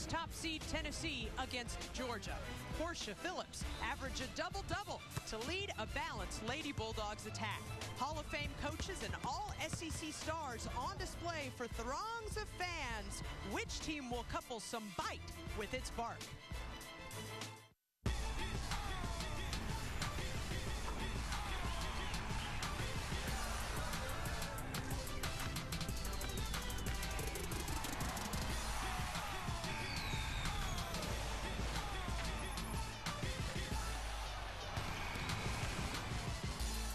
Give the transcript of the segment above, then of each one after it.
top seed Tennessee against Georgia. Portia Phillips averaged a double-double to lead a balanced Lady Bulldogs attack. Hall of Fame coaches and all SEC stars on display for throngs of fans. Which team will couple some bite with its bark?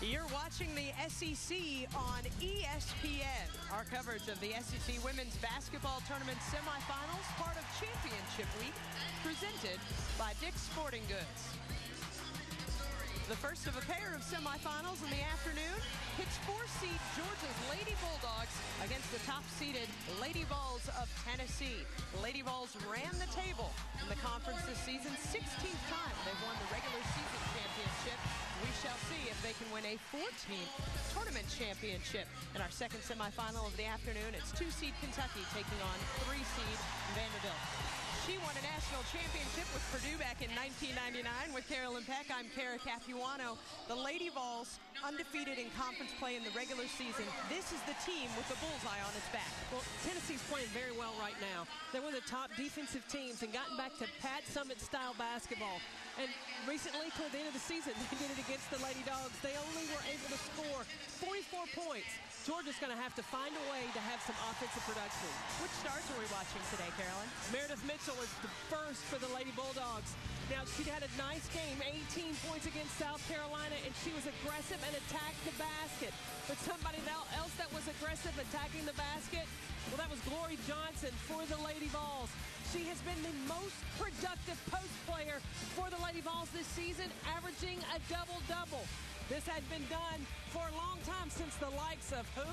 You're watching the SEC on ESPN. Our coverage of the SEC Women's Basketball Tournament semifinals, part of Championship Week, presented by Dick's Sporting Goods. The first of a pair of semifinals in the afternoon pits 4-seed Georgia's Lady Bulldogs against the top-seeded Lady Vols of Tennessee. The Lady Vols ran the table in the conference this season, 16th time they've won the regular season championship. We shall see if they can win a 14th tournament championship. In our second semifinal of the afternoon, it's 2-seed Kentucky taking on 3-seed Vanderbilt. She won a national championship with Purdue back in 1999. With Carolyn Peck, I'm Kara Capuano. The Lady Vols undefeated in conference play in the regular season. This is the team with the bullseye on its back. Well, Tennessee's playing very well right now. They're one of the top defensive teams and gotten back to Pat Summitt-style basketball. And recently, toward the end of the season, they did it against the Lady Dogs. They only were able to score 44 points. Georgia's going to have to find a way to have some offensive production. Which stars are we watching today, Carolyn? Meredith Mitchell is the first for the Lady Bulldogs. Now, she had a nice game, 18 points against South Carolina, and she was aggressive and attacked the basket. But somebody else that was aggressive attacking the basket, well, that was Glory Johnson for the Lady Vols. She has been the most productive post player for the Lady Vols this season, averaging a double-double. This had been done for a long time, since the likes of who?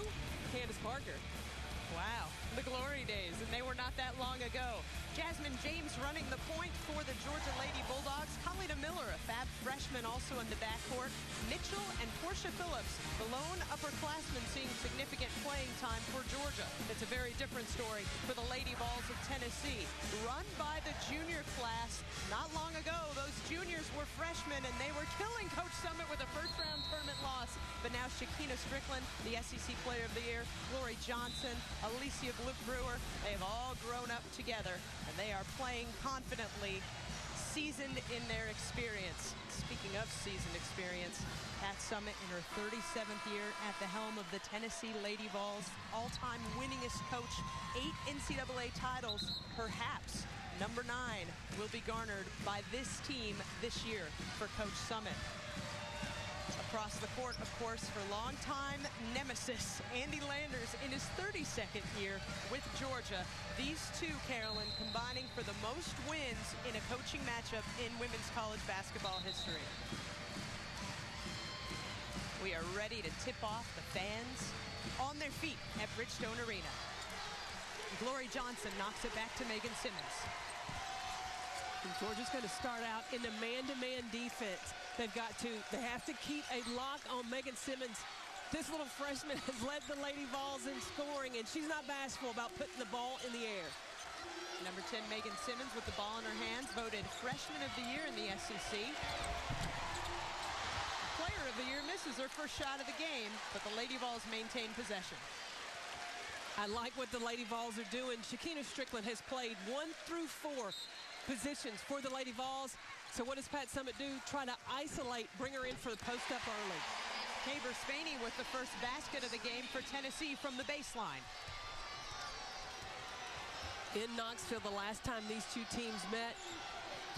Candace Parker. Wow, the glory days, and they were not that long ago. Jasmine James running the point for the Georgia Lady Bulldogs. Kalida Miller, a fab freshman, also in the backcourt. Mitchell and Portia Phillips, the lone upperclassmen, seeing significant playing time for Georgia. It's a very different story for the Lady Vols of Tennessee. Run by the junior class. Not long ago, those juniors were freshmen, and they were killing Coach Summitt with a first-round tournament loss. But now Shakina Strickland, the SEC Player of the Year, Glory Johnson, Alicia Brewer, they have all grown up together, and they are playing confidently, seasoned in their experience. Speaking of seasoned experience, Pat Summitt in her 37th year at the helm of the Tennessee Lady Vols, all-time winningest coach, 8 NCAA titles, perhaps number 9 will be garnered by this team this year for Coach Summitt. Across the court, of course, her longtime nemesis, Andy Landers, in his 32nd year with Georgia. These two, Carolyn, combining for the most wins in a coaching matchup in women's college basketball history. We are ready to tip off the fans on their feet at Bridgestone Arena. Glory Johnson knocks it back to Megan Simmons. And Georgia's going to start out in the man-to-man defense. They have to keep a lock on Megan Simmons. This little freshman has led the Lady Vols in scoring, and she's not bashful about putting the ball in the air. Number 10, Megan Simmons, with the ball in her hands, voted Freshman of the Year in the SEC. Player of the Year misses her first shot of the game, but the Lady Vols maintain possession. I like what the Lady Vols are doing. Shakina Strickland has played 1 through 4 positions for the Lady Vols. So what does Pat Summitt do? Try to isolate, bring her in for the post-up early. Tabor Spaney with the first basket of the game for Tennessee from the baseline. In Knoxville, the last time these two teams met,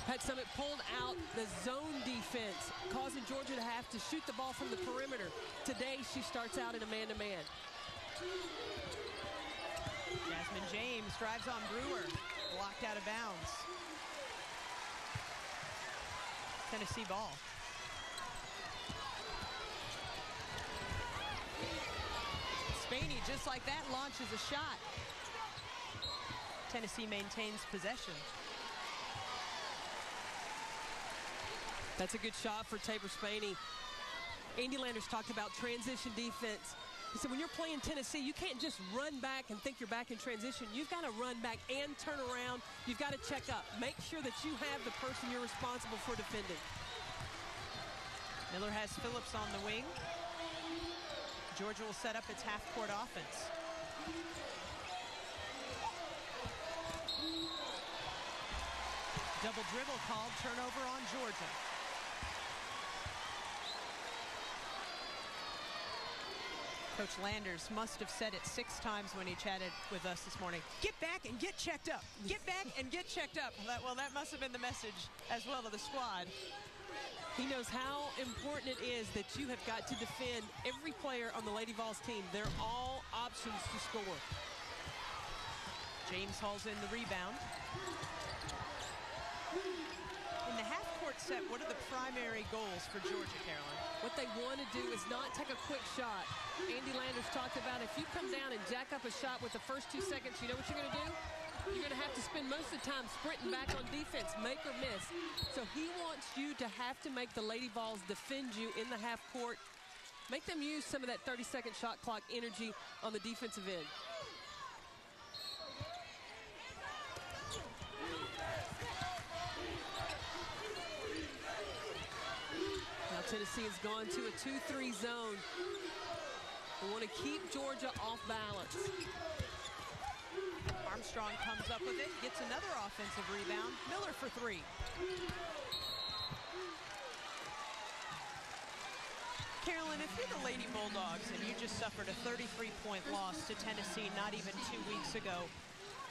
Pat Summitt pulled out the zone defense, causing Georgia to have to shoot the ball from the perimeter. Today, she starts out in a man-to-man. Jasmine James drives on Brewer, blocked out of bounds. Tennessee ball. Spaney, just like that, launches a shot. Tennessee maintains possession. That's a good shot for Tabor Spaney. Andy Landers talked about transition defense. So when you're playing Tennessee, you can't just run back and think you're back in transition. You've got to run back and turn around. You've got to check up. Make sure that you have the person you're responsible for defending. Miller has Phillips on the wing. Georgia will set up its half-court offense. Double dribble called, turnover on Georgia. Coach Landers must have said it 6 times when he chatted with us this morning. Get back and get checked up. Get back and get checked up. Well, that must have been the message as well to the squad. He knows how important it is that you have got to defend every player on the Lady Vols team. They're all options to score. James hauls in the rebound. In the half-court set, what are the primary goals for Georgia, Carolyn? What they want to do is not take a quick shot. Andy Landers talked about if you come down and jack up a shot with the first 2 seconds, you know what you're going to do? You're going to have to spend most of the time sprinting back on defense, make or miss. So he wants you to have to make the Lady Vols defend you in the half court. Make them use some of that 30-second shot clock energy on the defensive end. Now Tennessee has gone to a 2-3 zone. They want to keep Georgia off balance. Armstrong comes up with it, gets another offensive rebound. Miller for 3. Carolyn, if you're the Lady Bulldogs and you just suffered a 33-point loss to Tennessee not even 2 weeks ago,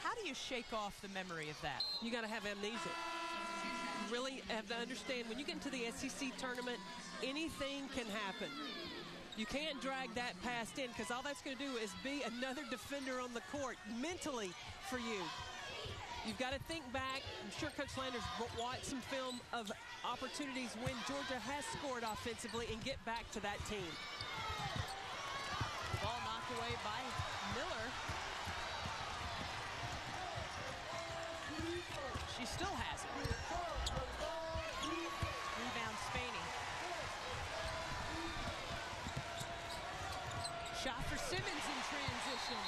how do you shake off the memory of that? You got to have amnesia. You really have to understand when you get into the SEC tournament, anything can happen. You can't drag that past in because all that's going to do is be another defender on the court mentally for you. You've got to think back. I'm sure Coach Landers watched some film of opportunities when Georgia has scored offensively and get back to that team. Ball knocked away by Miller. She still has it. Rebound Spaney. Shot for Simmons in transition.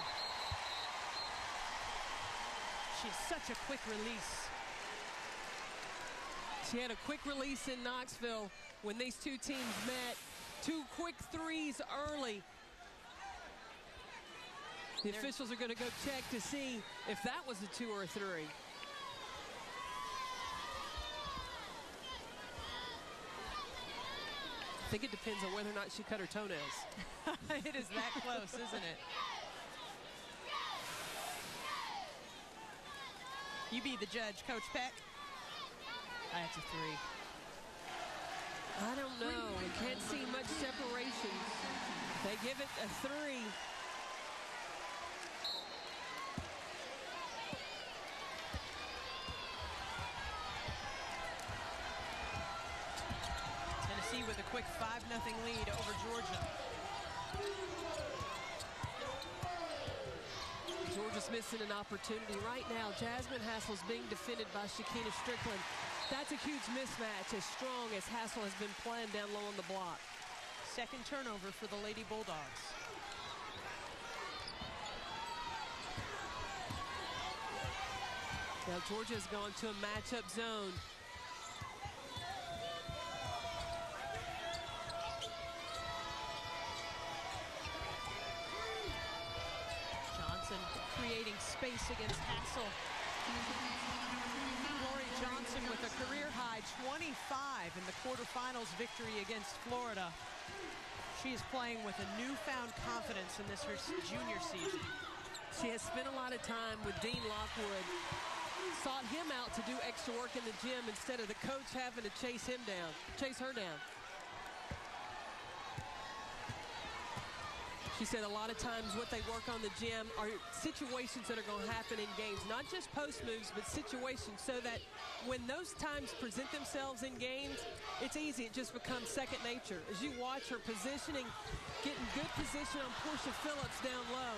She has such a quick release. She had a quick release in Knoxville when these two teams met. 2 quick threes early. The officials are going to go check to see if that was a 2 or a 3. I think it depends on whether or not she cut her toenails. It is that close, isn't it? You be the judge, Coach Peck. That's a 3. I don't know. We can't see much separation. They give it a 3. Tennessee with a quick 5-0 lead over Georgia. Georgia's missing an opportunity right now. Jasmine Hassel's being defended by Shakina Strickland. That's a huge mismatch, as strong as Hassel has been playing down low on the block. Second turnover for the Lady Bulldogs. Now Georgia's gone to a matchup zone. Creating space against Hassel. Lori Johnson with a career-high 25 in the quarterfinals victory against Florida. She is playing with a newfound confidence in this her junior season. She has spent a lot of time with Dean Lockwood. Sought him out to do extra work in the gym instead of the coach having to chase her down. She said a lot of times what they work on the gym are situations that are going to happen in games, not just post moves, but situations so that when those times present themselves in games, it's easy. It just becomes second nature. As you watch her positioning, getting good position on Portia Phillips down low.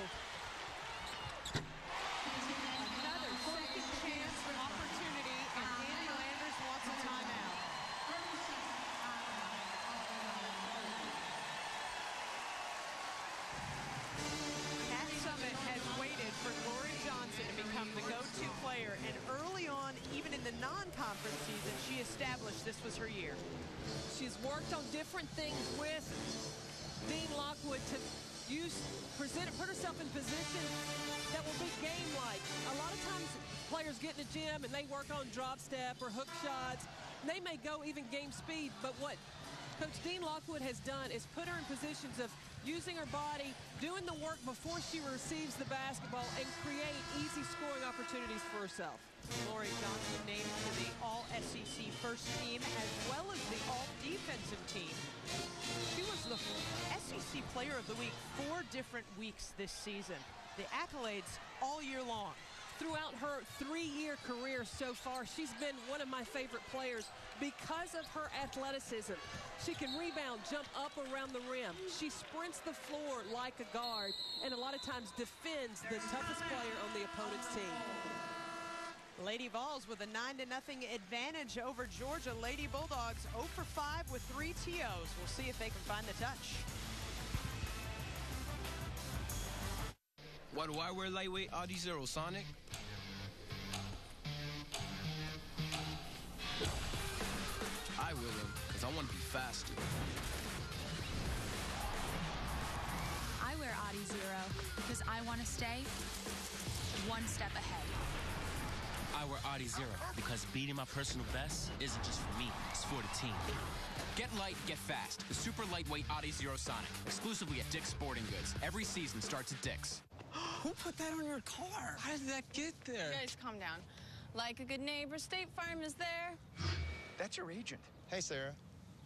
Another second chance opportunity, and Andy Landers wants a timeout. non-conference season, she established this was her year. She's worked on different things with Dean Lockwood to put herself in position that will be game-like. A lot of times players get in the gym and they work on drop step or hook shots. They may go even game speed, but what Coach Dean Lockwood has done is put her in positions of using her body, doing the work before she receives the basketball, and create easy scoring opportunities for herself. Lori Johnson named to the All-SEC first team as well as the All-Defensive team. She was the SEC Player of the Week 4 different weeks this season. The accolades all year long. Throughout her 3-year career so far, she's been one of my favorite players because of her athleticism. She can rebound, jump up around the rim. She sprints the floor like a guard, and a lot of times defends the toughest player on the opponent's team. Lady Vols with a 9-0 advantage over Georgia Lady Bulldogs. 0 for 5 with 3 TOs. We'll see if they can find the touch. Why do I wear lightweight Audi Zero, Sonic? I wear them because I want to be faster. I wear Audi Zero because I want to stay one step ahead. I wear Audi Zero because beating my personal best isn't just for me, it's for the team. Get light, get fast. The super lightweight Audi Zero Sonic, exclusively at Dick's Sporting Goods. Every season starts at Dick's. Who put that on your car? How did that get there? You guys calm down. Like a good neighbor, State Farm is there. That's your agent. Hey, Sarah.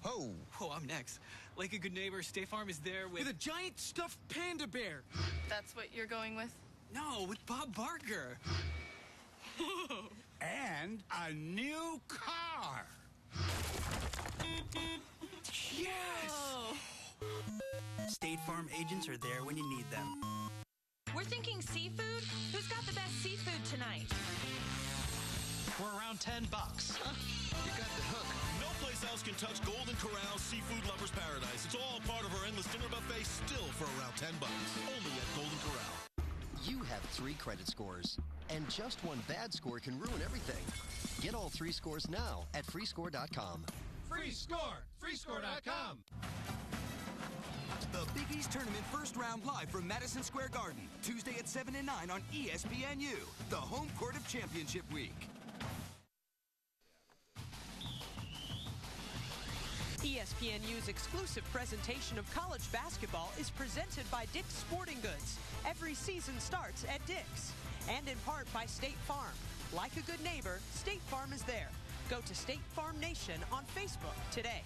Oh. Oh, I'm next. Like a good neighbor, State Farm is there with a giant stuffed panda bear. That's what you're going with? No, with Bob Barker. And a new car. Yes! Oh. State Farm agents are there when you need them. We're thinking seafood. Who's got the best seafood tonight? We're around $10. You got the hook. No place else can touch Golden Corral Seafood Lovers Paradise. It's all part of our endless dinner buffet, still for around $10. Only at Golden Corral. You have 3 credit scores, and just one bad score can ruin everything. Get all 3 scores now at freescore.com. Free score! Freescore.com. The Big East Tournament first round live from Madison Square Garden. Tuesday at 7 and 9 on ESPNU, the home court of championship week. ESPNU's exclusive presentation of college basketball is presented by Dick's Sporting Goods. Every season starts at Dick's. And in part by State Farm. Like a good neighbor, State Farm is there. Go to State Farm Nation on Facebook today.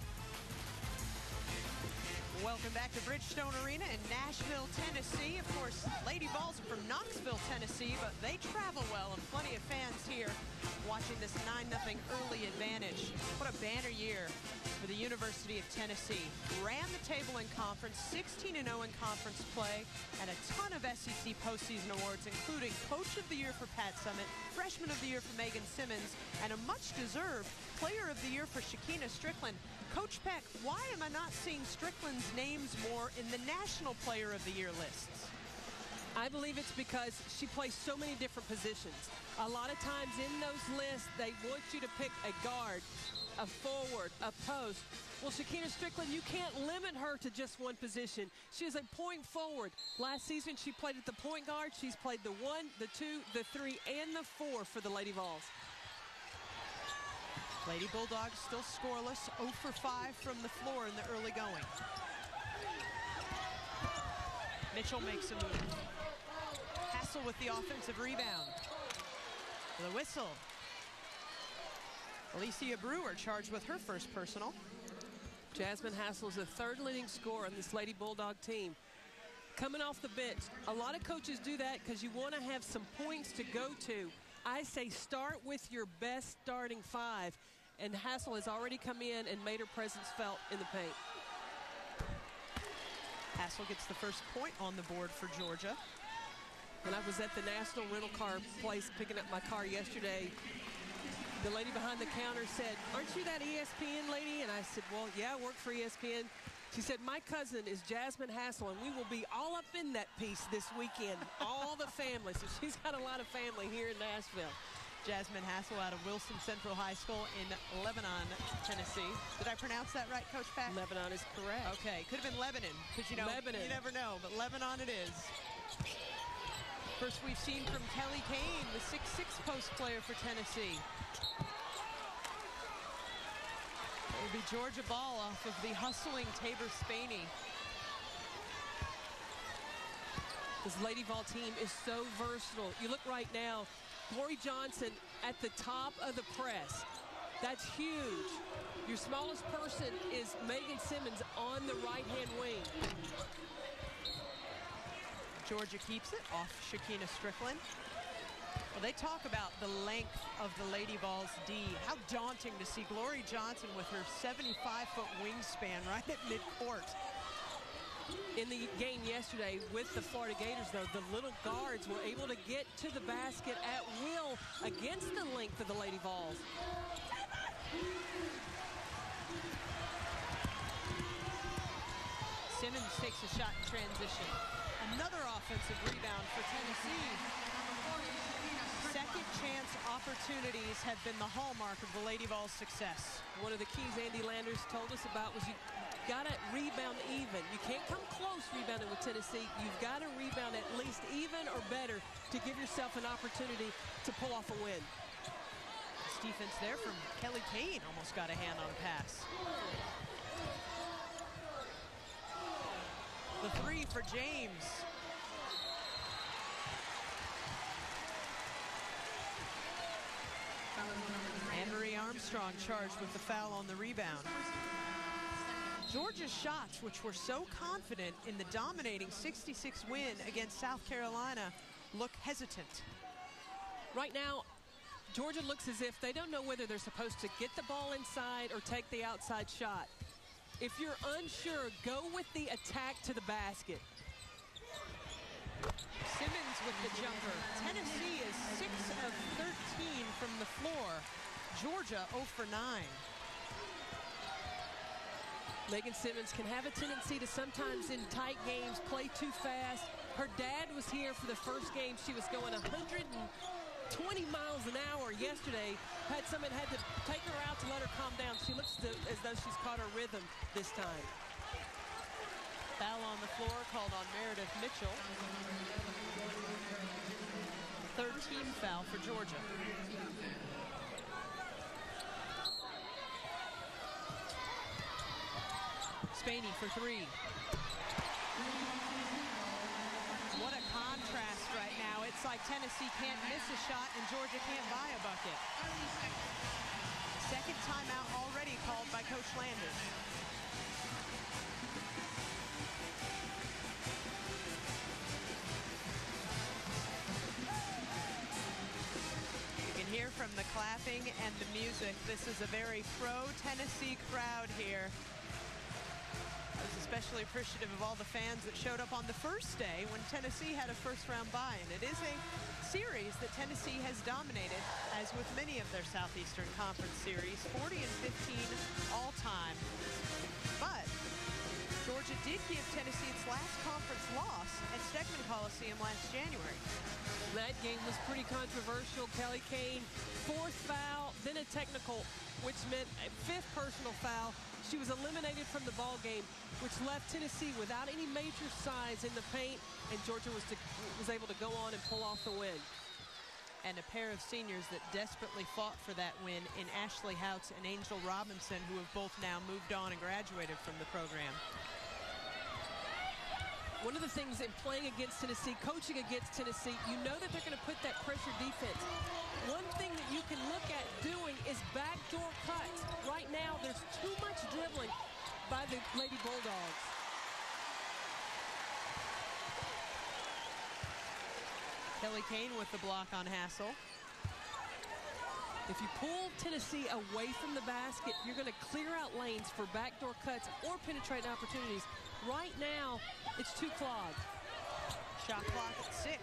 Welcome back to Bridgestone Arena in Nashville, Tennessee. Of course, Lady Vols are from Knoxville, Tennessee, but they travel well, and plenty of fans here watching this 9-0 early advantage. What a banner year for the University of Tennessee. Ran the table in conference, 16-0 in conference play, and a ton of SEC postseason awards, including Coach of the Year for Pat Summitt, Freshman of the Year for Megan Simmons, and a much-deserved Player of the Year for Shakina Strickland. Coach Peck, why am I not seeing Strickland's names more in the National Player of the Year lists? I believe it's because she plays so many different positions. A lot of times in those lists, they want you to pick a guard, a forward, a post. Well, Shakina Strickland, you can't limit her to just one position. She is a point forward. Last season, she played at the point guard. She's played the 1, the 2, the 3, and the 4 for the Lady Vols. Lady Bulldogs still scoreless, 0 for 5 from the floor in the early going. Mitchell makes a move. Hassel with the offensive rebound. The whistle. Alicia Brewer charged with her first personal. Jasmine Hassel is the 3rd leading scorer on this Lady Bulldog team. Coming off the bench, a lot of coaches do that because you want to have some points to go to. I say start with your best starting 5, and Hassel has already come in and made her presence felt in the paint. Hassel gets the first point on the board for Georgia. When I was at the National Rental Car place picking up my car yesterday, the lady behind the counter said, "Aren't you that ESPN lady?" And I said, "Well, yeah, I work for ESPN." She said, "My cousin is Jasmine Hassel, and we will be all up in that piece this weekend, all the family." So she's got a lot of family here in Nashville. Jasmine Hassel out of Wilson Central High School in Lebanon, Tennessee. Did I pronounce that right, Coach Pat? Lebanon is correct. Okay, could have been Lebanon, because you know, Lebanon. You never know, but Lebanon it is. First we've seen from Kelly Kane, the 6'6" post player for Tennessee. It will be Georgia ball off of the hustling Tabor Spaney. This Lady Vol team is so versatile. You look right now, Glory Johnson at the top of the press. That's huge. Your smallest person is Megan Simmons on the right-hand wing. Georgia keeps it off Shakina Strickland. Well, they talk about the length of the Lady Vols D. How daunting to see Glory Johnson with her 75-foot wingspan right at midcourt. In the game yesterday with the Florida Gators, though, the little guards were able to get to the basket at will against the length of the Lady Vols. Simmons takes a shot in transition. Another offensive rebound for Tennessee. Second chance opportunities have been the hallmark of the Lady Vols' success. One of the keys Andy Landers told us about was you got to rebound even. You can't come close rebounding with Tennessee. You've got to rebound at least even or better to give yourself an opportunity to pull off a win. This defense there from Kelly Kane almost got a hand on a pass. The three for James. Anne-Marie Armstrong charged with the foul on the rebound. Georgia's shots, which were so confident in the dominating 66 win against South Carolina, look hesitant. Right now, Georgia looks as if they don't know whether they're supposed to get the ball inside or take the outside shot. If you're unsure, go with the attack to the basket. Simmons with the jumper. Tennessee is 6 of 13 from the floor. Georgia 0 for 9. Megan Simmons can have a tendency to sometimes in tight games play too fast. Her dad was here for the first game. She was going 120 miles an hour yesterday. Had to take her out to let her calm down. She looks as though she's caught her rhythm this time. Foul on the floor called on Meredith Mitchell. Third team foul for Georgia. Spaney for three. What a contrast right now. It's like Tennessee can't miss a shot and Georgia can't buy a bucket. Second timeout already called by Coach Landers. You can hear from the clapping and the music. This is a very pro-Tennessee crowd here. I was especially appreciative of all the fans that showed up on the first day when Tennessee had a first-round bye. And it is a series that Tennessee has dominated, as with many of their Southeastern Conference series, 40 and 15 all-time. But Georgia did give Tennessee its last conference loss at Stegman Coliseum last January. That game was pretty controversial. Kelly Kane, fourth foul, then a technical, which meant a fifth personal foul. She was eliminated from the ball game, which left Tennessee without any major size in the paint, and Georgia was able to go on and pull off the win. And a pair of seniors that desperately fought for that win in Ashley Houts and Angel Robinson, who have both now moved on and graduated from the program. One of the things in playing against Tennessee, coaching against Tennessee, you know that they're going to put that pressure defense. One thing that you can look at doing is backdoor cuts. Right now, there's too much dribbling by the Lady Bulldogs. Kelly Kane with the block on Hassel. If you pull Tennessee away from the basket, you're going to clear out lanes for backdoor cuts or penetrating opportunities. Right now, it's too clogged. Shot clock at 6.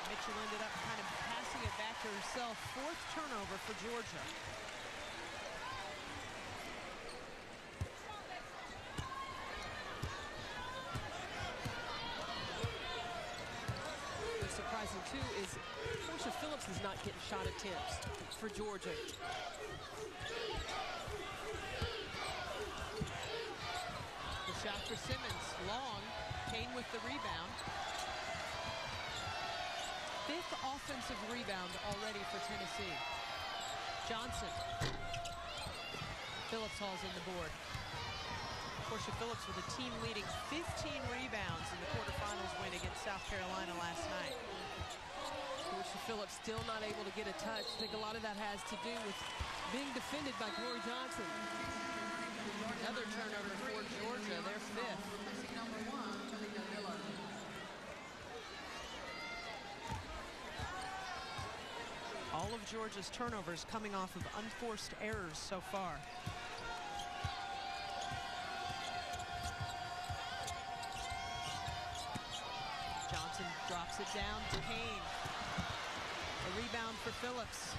Mitchell ended up kind of passing it back to herself. Fourth turnover for Georgia. What's surprising, too, is Portia Phillips is not not getting shot attempts for Georgia. The shot for Simmons, long. Kane with the rebound. 5th offensive rebound already for Tennessee. Johnson. Phillips hauls in the board. Portia Phillips with a team-leading 15 rebounds in the quarterfinals win against South Carolina last night. Portia Phillips still not able to get a touch. I think a lot of that has to do with being defended by Glory Johnson. Another turnover for Georgia, their 5th. All of Georgia's turnovers coming off of unforced errors so far. Johnson drops it down to Kane. A rebound for Phillips.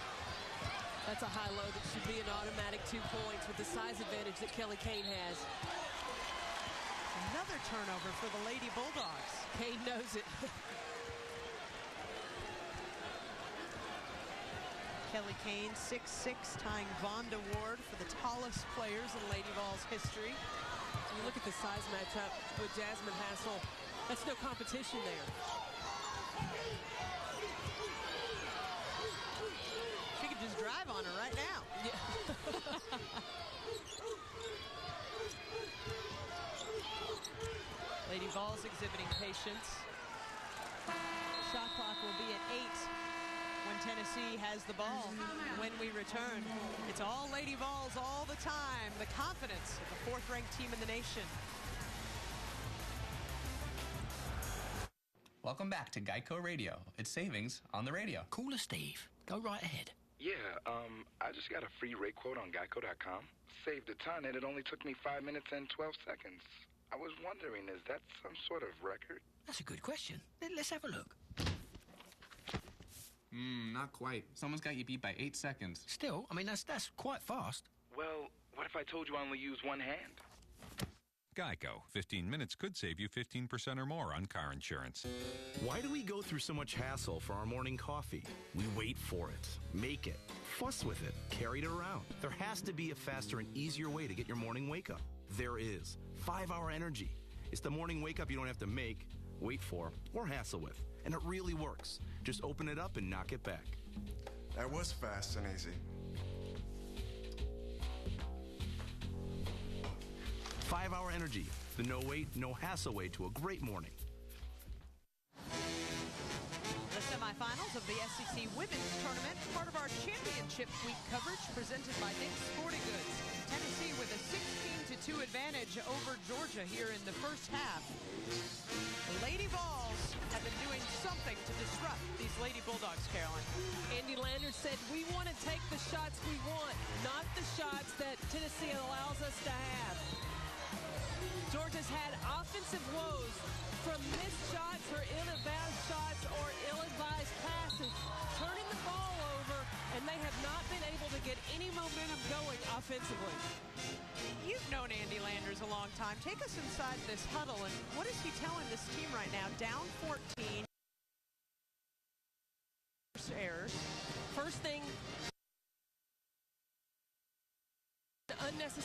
That's a high-low that should be an automatic 2 points with the size advantage that Kelly Kane has. Another turnover for the Lady Bulldogs. Kane knows it. Kelly Kane, 6'6", tying Vonda Ward for the tallest players in Lady Vols history. You look at the size matchup with Jasmine Hassel. That's no competition there. She could just drive on her right now. Yeah. Lady Vols exhibiting patience. Shot clock will be at 8 when Tennessee has the ball. When we return, it's all Lady Vols all the time. The confidence of the 4th-ranked team in the nation. Welcome back to Geico Radio. It's savings on the radio. Call us, Steve. Go right ahead. Yeah, I just got a free rate quote on Geico.com. Saved a ton, and it only took me 5 minutes and 12 seconds. I was wondering, is that some sort of record? That's a good question. Let's have a look. Not quite. Someone's got you beat by 8 seconds. Still, I mean, that's quite fast. Well, what if I told you I only use one hand? Geico. 15 minutes could save you 15% or more on car insurance. Why do we go through so much hassle for our morning coffee? We wait for it, make it, fuss with it, carry it around. There has to be a faster and easier way to get your morning wake up. There is. 5-Hour Energy. It's the morning wake up you don't have to make, wait for, or hassle with. And it really works. Just open it up and knock it back. That was fast and easy. 5-Hour Energy, the no-wait, no-hassle way to a great morning. The semifinals of the SEC Women's Tournament, part of our Championship Week coverage presented by Dick's Sporting Goods. Tennessee with a 16-2 advantage over Georgia here in the first half. The Lady Vols have been doing something to disrupt these Lady Bulldogs, Carolyn. Andy Lander said, we want to take the shots we want, not the shots that Tennessee allows us to have. Georgia's had offensive woes from missed shots or ill-advised shots or ill-advised passes, turning the ball over, and they have not been able to get any momentum going offensively. You've known Andy Landers a long time. Take us inside this huddle, and what is he telling this team right now? Down 14. Errors. First thing, unnecessary.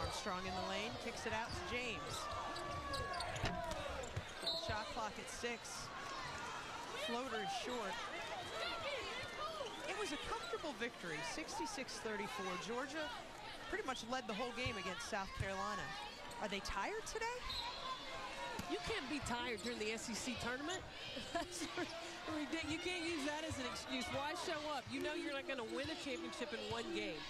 Armstrong in the lane, kicks it out to James. Shot clock at 6. Floater is short. It was a comfortable victory, 66-34. Georgia pretty much led the whole game against South Carolina. Are they tired today? You can't be tired during the SEC tournament. You can't use that as an excuse. Why show up? You know you're not going to win a championship in one game.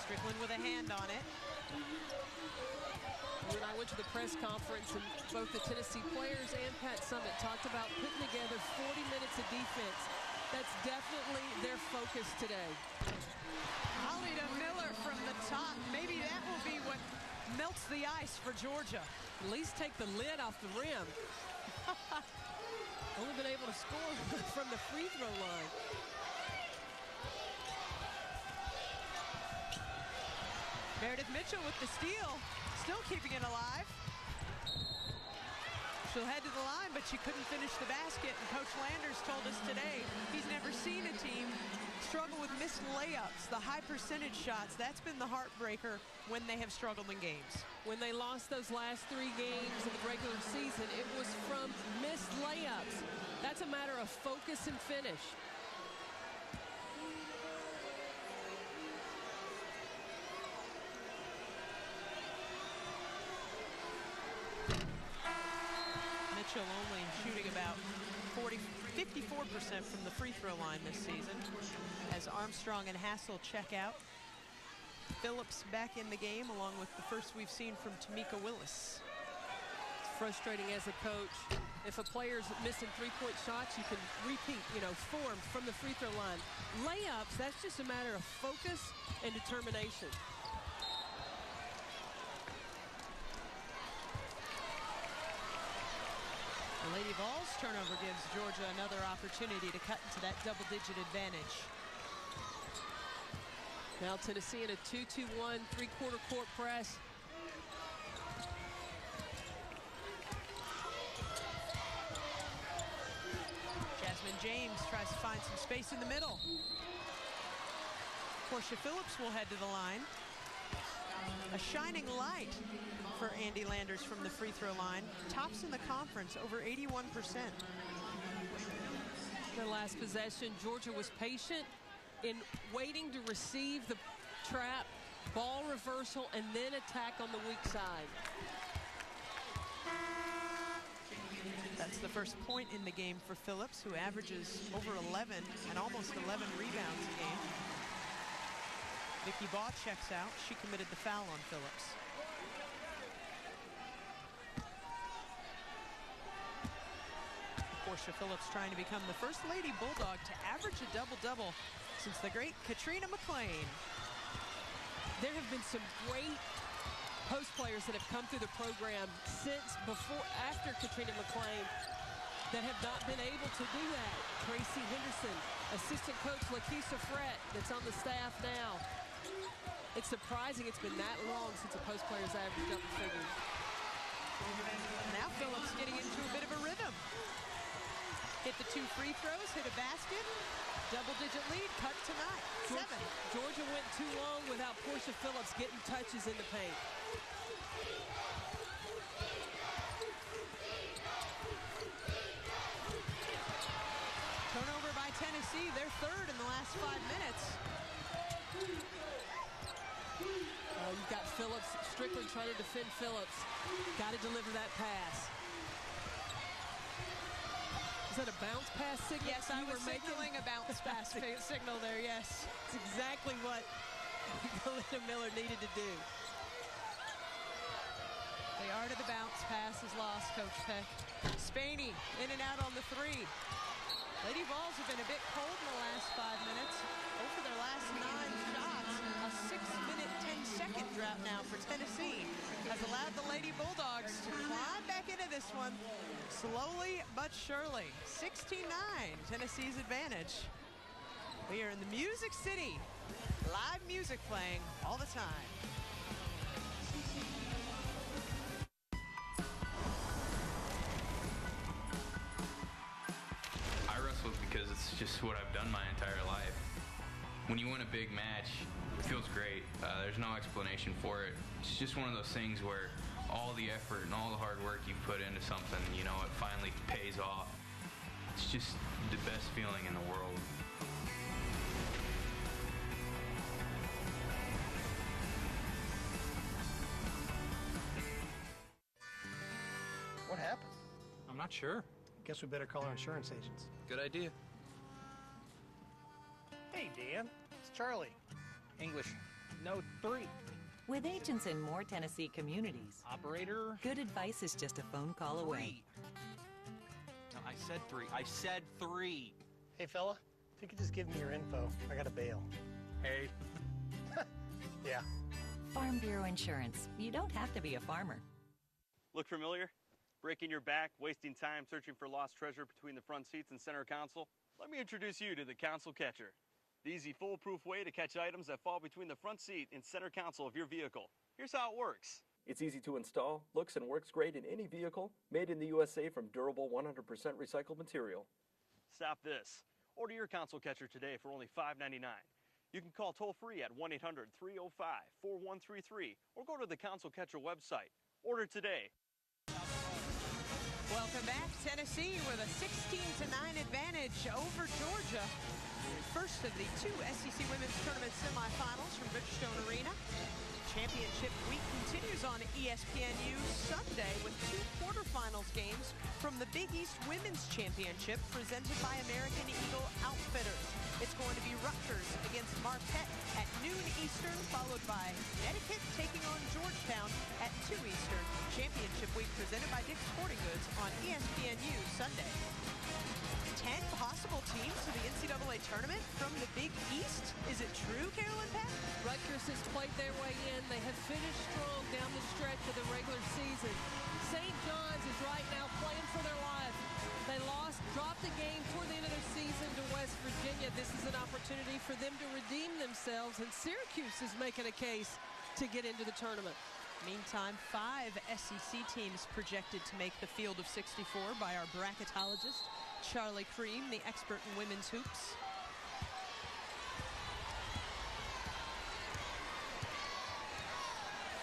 Strickland with a hand on it. When I went to the press conference, and both the Tennessee players and Pat Summitt talked about putting together 40 minutes of defense. That's definitely their focus today. Alida Miller from the top. Maybe that will be what melts the ice for Georgia. At least take the lid off the rim. Only been able to score from the free throw line. Meredith Mitchell with the steal, still keeping it alive. She'll head to the line, but she couldn't finish the basket. And Coach Landers told us today he's never seen a team struggle with missed layups, the high percentage shots. That's been the heartbreaker when they have struggled in games. When they lost those last 3 games in the regular season, it was from missed layups. That's a matter of focus and finish. Mitchell only shooting about 54% from the free throw line this season as Armstrong and Hassel check out. Phillips back in the game along with the first we've seen from Tamika Willis. It's frustrating as a coach. If a player's missing 3-point shots, you can repeat, form from the free throw line. Layups, that's just a matter of focus and determination. The Lady Vols turnover gives Georgia another opportunity to cut into that double-digit advantage. Now Tennessee in a 2-2-1 3-quarter court press. Jasmine James tries to find some space in the middle. Portia Phillips will head to the line. A shining light for Andy Landers from the free throw line. Tops in the conference, over 81%. The last possession, Georgia was patient in waiting to receive the trap, ball reversal, and then attack on the weak side. That's the first point in the game for Phillips, who averages over 11 and almost 11 rebounds a game. Vicky Baugh checks out. She committed the foul on Phillips. Portia Phillips trying to become the first Lady Bulldog to average a double-double since the great Katrina McClain. There have been some great post players that have come through the program after Katrina McClain that have not been able to do that. Tracy Henderson, assistant coach Lakeisha Frett, that's on the staff now. It's surprising it's been that long since a post player's averaged double figures. Now Phillips getting into a bit of a rhythm. Hit the 2 free throws, hit a basket, double-digit lead, cut tonight, 7. Georgia went too long without Portia Phillips getting touches in the paint. Turnover by Tennessee, their third in the last 5 minutes. You've got Phillips, Strickland trying to defend Phillips. Got to deliver that pass. Is that a bounce pass signal? Yes, I was signaling a bounce pass signal there, yes. It's exactly what Alida Miller needed to do. The art of the bounce pass is lost, Coach Peck. Spaney in and out on the 3. Lady Vols have been a bit cold in the last 5 minutes. Over their last 9 shots, a 6-minute, 10-second drought now for Tennessee has allowed the Lady Bulldogs to climb back into this one slowly but surely. 16-9, Tennessee's advantage. We are in the Music City. Live music playing all the time. I wrestle because it's just what I've done my entire life. When you win a big match, it feels great. There's no explanation for it. It's just one of those things where all the effort and all the hard work you've put into something, it finally pays off. It's just the best feeling in the world. I'm not sure. Guess we better call our insurance agents. Good idea. Hey, Dan. It's Charlie. English. No, 3. With agents in more Tennessee communities, Operator. good advice is just a phone call away. 3. No, I said 3. I said 3. Hey, fella. If you could just give me your info, I got to bail. Hey. Yeah. Farm Bureau Insurance. You don't have to be a farmer. Look familiar? Breaking your back, wasting time searching for lost treasure between the front seats and center console? Let me introduce you to the Console Catcher. The easy, foolproof way to catch items that fall between the front seat and center console of your vehicle. Here's how it works. It's easy to install, looks and works great in any vehicle, made in the USA from durable 100% recycled material. Stop this. Order your Console Catcher today for only $5.99. You can call toll-free at 1-800-305-4133 or go to the Console Catcher website. Order today. Welcome back. Tennessee with a 16-9 advantage over Georgia. First of the 2 SEC Women's Tournament semifinals from Bridgestone Arena. Championship week continues on ESPNU Sunday with 2 quarterfinals games from the Big East Women's Championship presented by American Eagle Outfitters. It's going to be Rutgers against Marquette at noon Eastern, followed by Connecticut taking on Georgetown at 2 Eastern. Championship week presented by Dick's Sporting Goods on ESPNU Sunday. 10 possible teams to the NCAA tournament from the Big East. Is it true, Carolyn Peck? Rutgers has played their way in. They have finished strong down the stretch of the regular season. St. John's is right now playing for their life. They dropped the game toward the end of their season to West Virginia. This is an opportunity for them to redeem themselves, and Syracuse is making a case to get into the tournament. Meantime, 5 SEC teams projected to make the field of 64 by our bracketologist, Charlie Cream, the expert in women's hoops.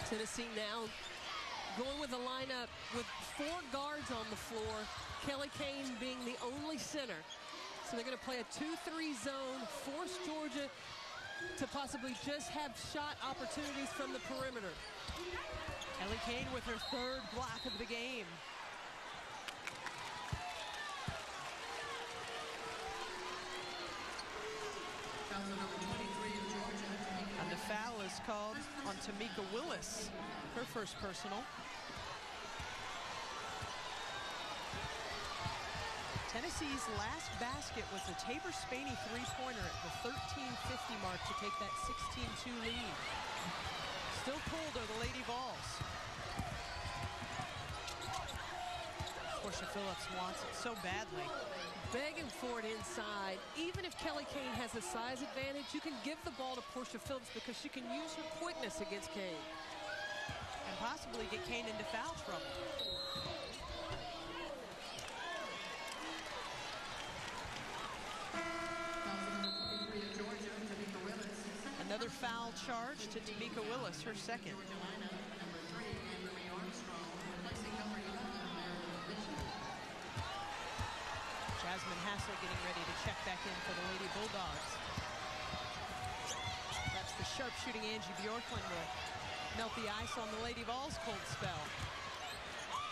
Tennessee now going with a lineup with 4 guards on the floor, Kelly Kane being the only center. So they're going to play a 2-3 zone, force Georgia to possibly just have shot opportunities from the perimeter. Kelly Kane with her 3rd block of the game. And the foul is called on Tamika Willis, her first personal. Tennessee's last basket was a Tabor Spaney 3-pointer at the 13:50 mark to take that 16-2 lead. Still pulled are the Lady Vols. Portia Phillips wants it so badly. Begging for it inside. Even if Kelly Kane has a size advantage, you can give the ball to Portia Phillips because she can use her quickness against Kane. And possibly get Kane into foul trouble. Another foul charge to Tamika Willis, her second. Jasmine Hassel getting ready to check back in for the Lady Bulldogs. That's the sharpshooting Angie Bjorklund will melt the ice on the Lady Vols' cold spell.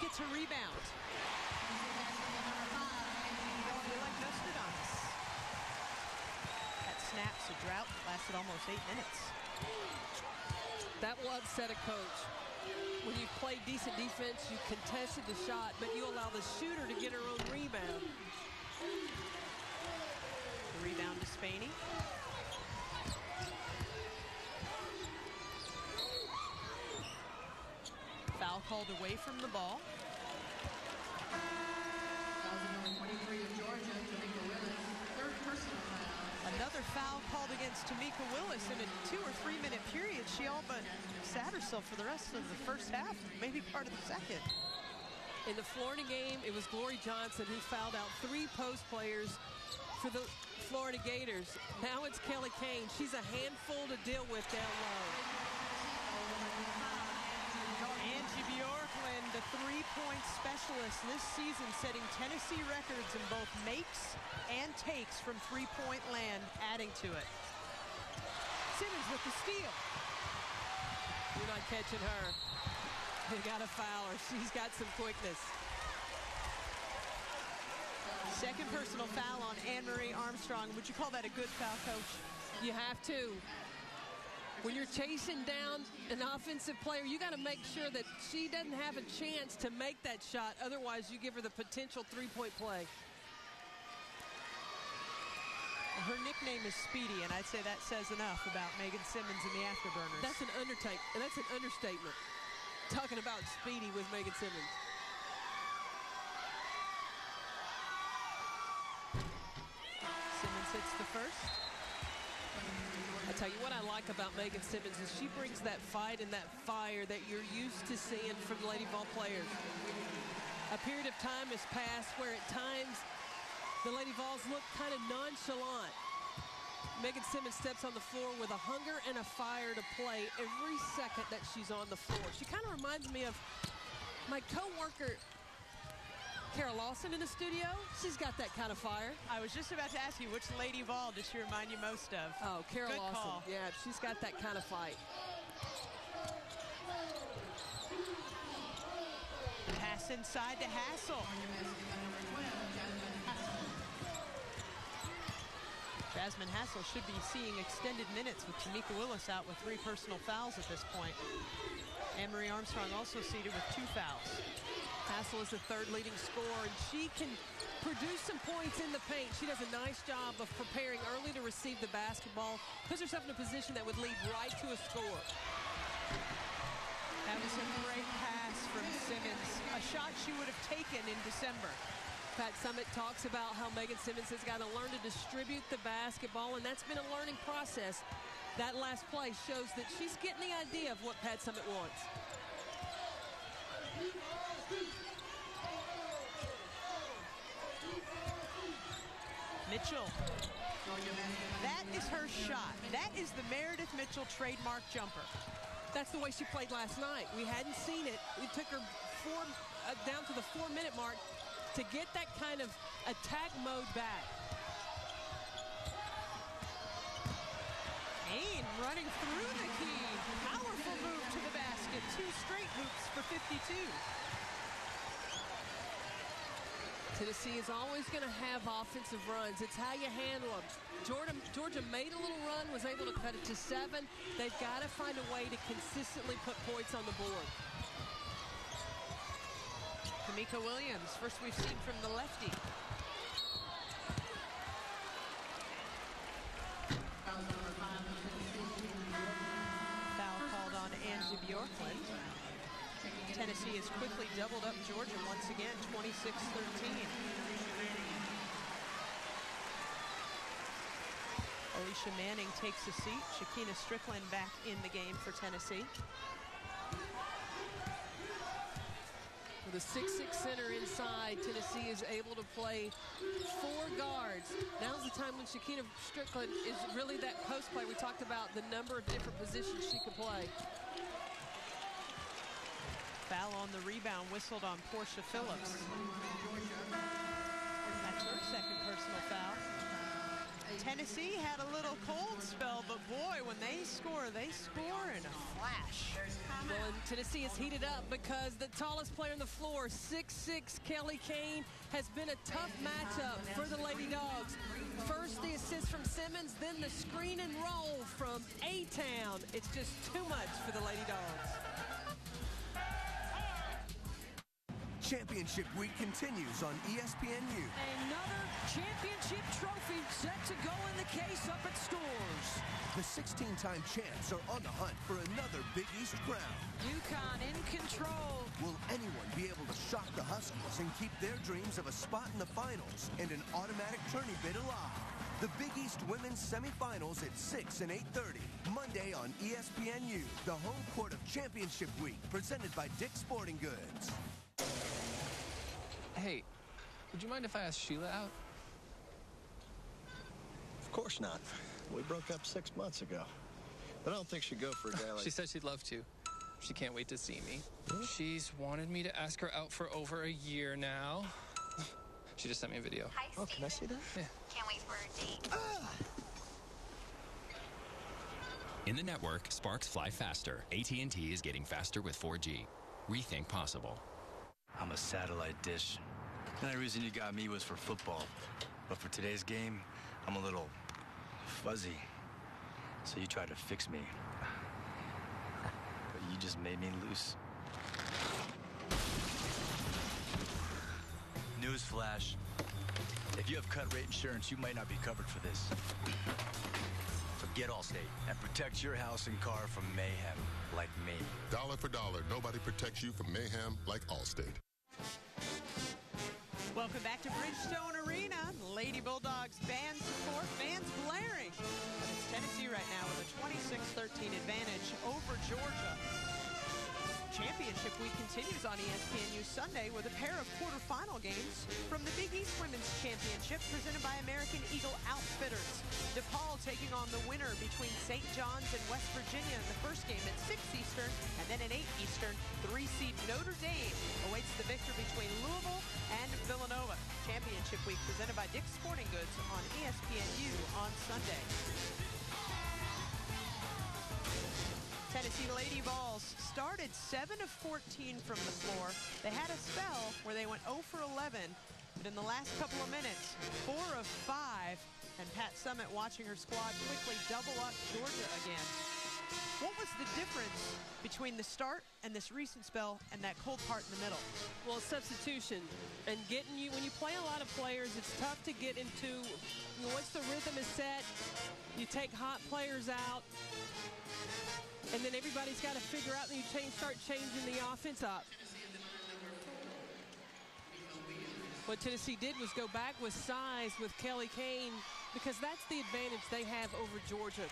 Gets her rebound. Feel like Nostradamus. That snaps a drought that lasted almost 8 minutes. That will upset a coach. When you play decent defense, you contested the shot, but you allow the shooter to get her own rebound. The rebound to Spaney. Foul called away from the ball. Another foul called against Tamika Willis in a 2 or 3 minute period. She all but sat herself for the rest of the first half, maybe part of the second. In the Florida game, it was Glory Johnson who fouled out 3 post players for the Florida Gators. Now it's Kelly Kane. She's a handful to deal with down low. Angie Bjorklund, the 3-point specialist this season, setting Tennessee records in both makes and takes from 3-point land, adding to it. Simmons with the steal. You're not catching her. They got to foul her. She's got some quickness. Second personal foul on Anne-Marie Armstrong. Would you call that a good foul, Coach? You have to. When you're chasing down an offensive player, you got to make sure that she doesn't have a chance to make that shot. Otherwise, you give her the potential three-point play. Her nickname is Speedy, and I'd say that says enough about Megan Simmons and the Afterburners. That's an understatement. Talking about Speedy with Megan Simmons. Simmons hits the first. I tell you what I like about Megan Simmons is she brings that fight and that fire that you're used to seeing from Lady Vol players. A period of time has passed where at times the Lady Vols look kind of nonchalant. Megan Simmons steps on the floor with a hunger and a fire to play every second that she's on the floor. She kind of reminds me of my coworker, Kara Lawson, in the studio. She's got that kind of fire. I was just about to ask you, which Lady Vol does she remind you most of? Oh, Kara Good Lawson. Call. Yeah, she's got that kind of fight. Pass inside to Hassel. Jasmine Hassel should be seeing extended minutes with Tamika Willis out with 3 personal fouls at this point. Anne-Marie Armstrong also seated with 2 fouls. Hassel is the 3rd leading scorer, and she can produce some points in the paint. She does a nice job of preparing early to receive the basketball, puts herself in a position that would lead right to a score. That was a great pass from Simmons, a shot she would have taken in December. Pat Summitt talks about how Megan Simmons has got to learn to distribute the basketball, and that's been a learning process. That last play shows that she's getting the idea of what Pat Summitt wants. Mitchell. That is her shot. That is the Meredith Mitchell trademark jumper. That's the way she played last night. We hadn't seen it. It took her down to the 4-minute mark to get that kind of attack mode back. Kane running through the key. Powerful move to the basket. 2 straight hoops for 52. Tennessee is always going to have offensive runs. It's how you handle them. Georgia made a little run, was able to cut it to 7. They've got to find a way to consistently put points on the board. Tamika Williams, first we've seen from the lefty. Foul called on Angie Bjorklund. Tennessee has quickly doubled up Georgia once again, 26-13. Alicia Manning takes a seat. Shakina Strickland back in the game for Tennessee. With a 6'6" center inside, Tennessee is able to play 4 guards. Now's the time when Shakina Strickland is really that post play. We talked about the number of different positions she could play. Foul on the rebound, whistled on Portia Phillips. That's her second personal foul. Tennessee had a little cold spell, but boy, when they score in a flash. Well, and Tennessee is heated up because the tallest player on the floor, 6'6", Kelly Kane, has been a tough matchup for the Lady Dogs. First, the assist from Simmons, then the screen and roll from A-Town. It's just too much for the Lady Dogs. Championship week continues on ESPNU. Another championship trophy set to go in the case up at Stores. The 16-time champs are on the hunt for another Big East crown. UConn in control. Will anyone be able to shock the Huskies and keep their dreams of a spot in the finals and an automatic tourney bid alive? The Big East women's semifinals at 6 and 8:30. Monday on ESPNU, the home court of championship week, presented by Dick's Sporting Goods. Hey, would you mind if I asked Sheila out? Of course not. We broke up 6 months ago. But I don't think she'd go for a guy like... She said she'd love to. She can't wait to see me. She's wanted me to ask her out for over a year now. She just sent me a video. Hi, Steve. Can I see that? Yeah. Can't wait for a date. In the network, sparks fly faster. AT&T is getting faster with 4G. Rethink possible. I'm a satellite dish The only reason you got me was for football. But for today's game, I'm a little fuzzy. So you tried to fix me. But you just made me loose. Newsflash. If you have cut rate insurance, you might not be covered for this. So get Allstate and protect your house and car from mayhem like me. Dollar for dollar, nobody protects you from mayhem like Allstate. Welcome back to Bridgestone Arena. Lady Bulldogs band support, fans blaring. But it's Tennessee right now with a 26-13 advantage over Georgia. Championship week continues on ESPNU Sunday with a pair of quarterfinal games from the Big East Women's Championship presented by American Eagle Outfitters. DePaul taking on the winner between St. John's and West Virginia in the first game at 6 Eastern, and then at 8 Eastern, 3-seed Notre Dame awaits the victor between Louisville and Villanova. Championship week presented by Dick's Sporting Goods on ESPNU on Sunday. Tennessee Lady Vols started 7 of 14 from the floor. They had a spell where they went 0 for 11, but in the last couple of minutes, 4 of 5, and Pat Summitt watching her squad quickly double up Georgia again. What was the difference between the start and this recent spell and that cold part in the middle? Well, substitution and getting you, when you play a lot of players, it's tough to get into, once the rhythm is set, you take hot players out, and then everybody's got to figure out, and you start changing the offense up. What Tennessee did was go back with size with Kelly Kane, because that's the advantage they have over Georgia.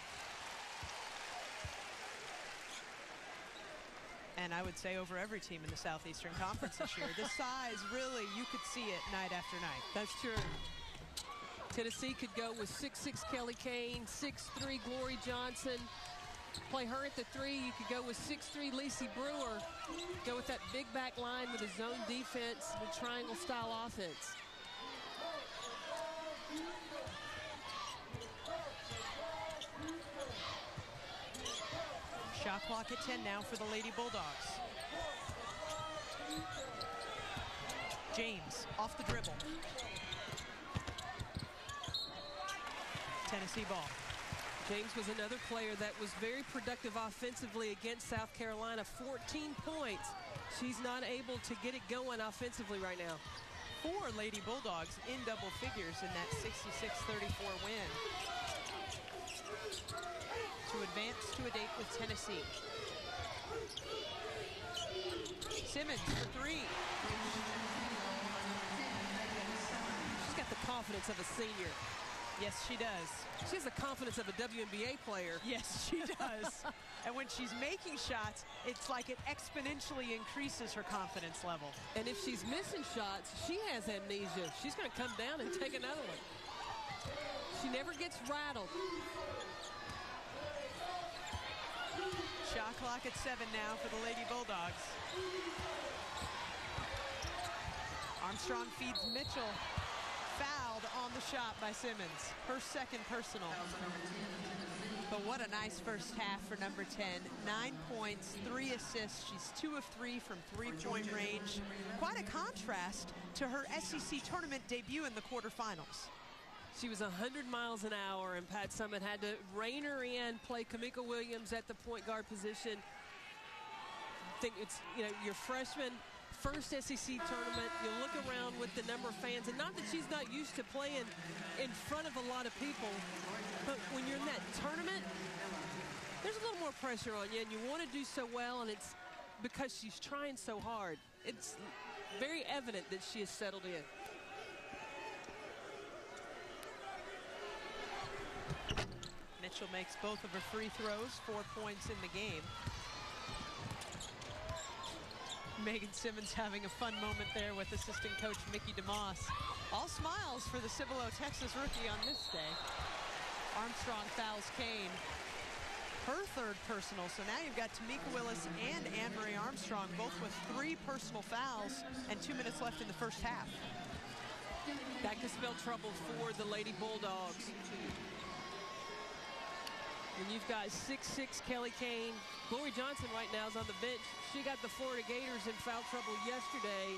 And I would say over every team in the Southeastern Conference this year. The size, really, you could see it night after night. That's true. Tennessee could go with 6'6" Kelly Kane, 6'3" Glory Johnson. Play her at the 3. You could go with 6'3" Lacey Brewer. Go with that big back line with a zone defense with triangle-style offense. Shot clock at 10 now for the Lady Bulldogs. James off the dribble. Tennessee ball. James was another player that was very productive offensively against South Carolina. 14 points. She's not able to get it going offensively right now. 4 Lady Bulldogs in double figures in that 66-34 win to advance to a date with Tennessee. Simmons for 3. She's got the confidence of a senior. Yes, she does. She has the confidence of a WNBA player. Yes, she does. And when she's making shots, it's like it exponentially increases her confidence level. And if she's missing shots, she has amnesia. She's going to come down and take another one. She never gets rattled. Shot clock at 7 now for the Lady Bulldogs. Armstrong feeds Mitchell. Fouled on the shot by Simmons. Her second personal. But what a nice first half for number 10. 9 points, 3 assists. She's 2 of 3 from three-point range. Quite a contrast to her SEC tournament debut in the quarterfinals. She was 100 miles an hour, and Pat Summitt had to rein her in, play Kamika Williams at the point guard position. I think it's, your freshman first SEC tournament. You look around with the number of fans, and not that she's not used to playing in front of a lot of people, but when you're in that tournament, there's a little more pressure on you, and you want to do so well, and it's because she's trying so hard. It's very evident that she has settled in. Mitchell makes both of her free throws, 4 points in the game. Megan Simmons having a fun moment there with assistant coach Mickey DeMoss. All smiles for the Cibolo, Texas rookie on this day. Armstrong fouls Kane. Her third personal. So now you've got Tamika Willis and Anne-Marie Armstrong both with 3 personal fouls and 2 minutes left in the first half. That could spell trouble for the Lady Bulldogs. When you've got 6'6" Kelly Kane. Glory Johnson right now is on the bench. She got the Florida Gators in foul trouble yesterday.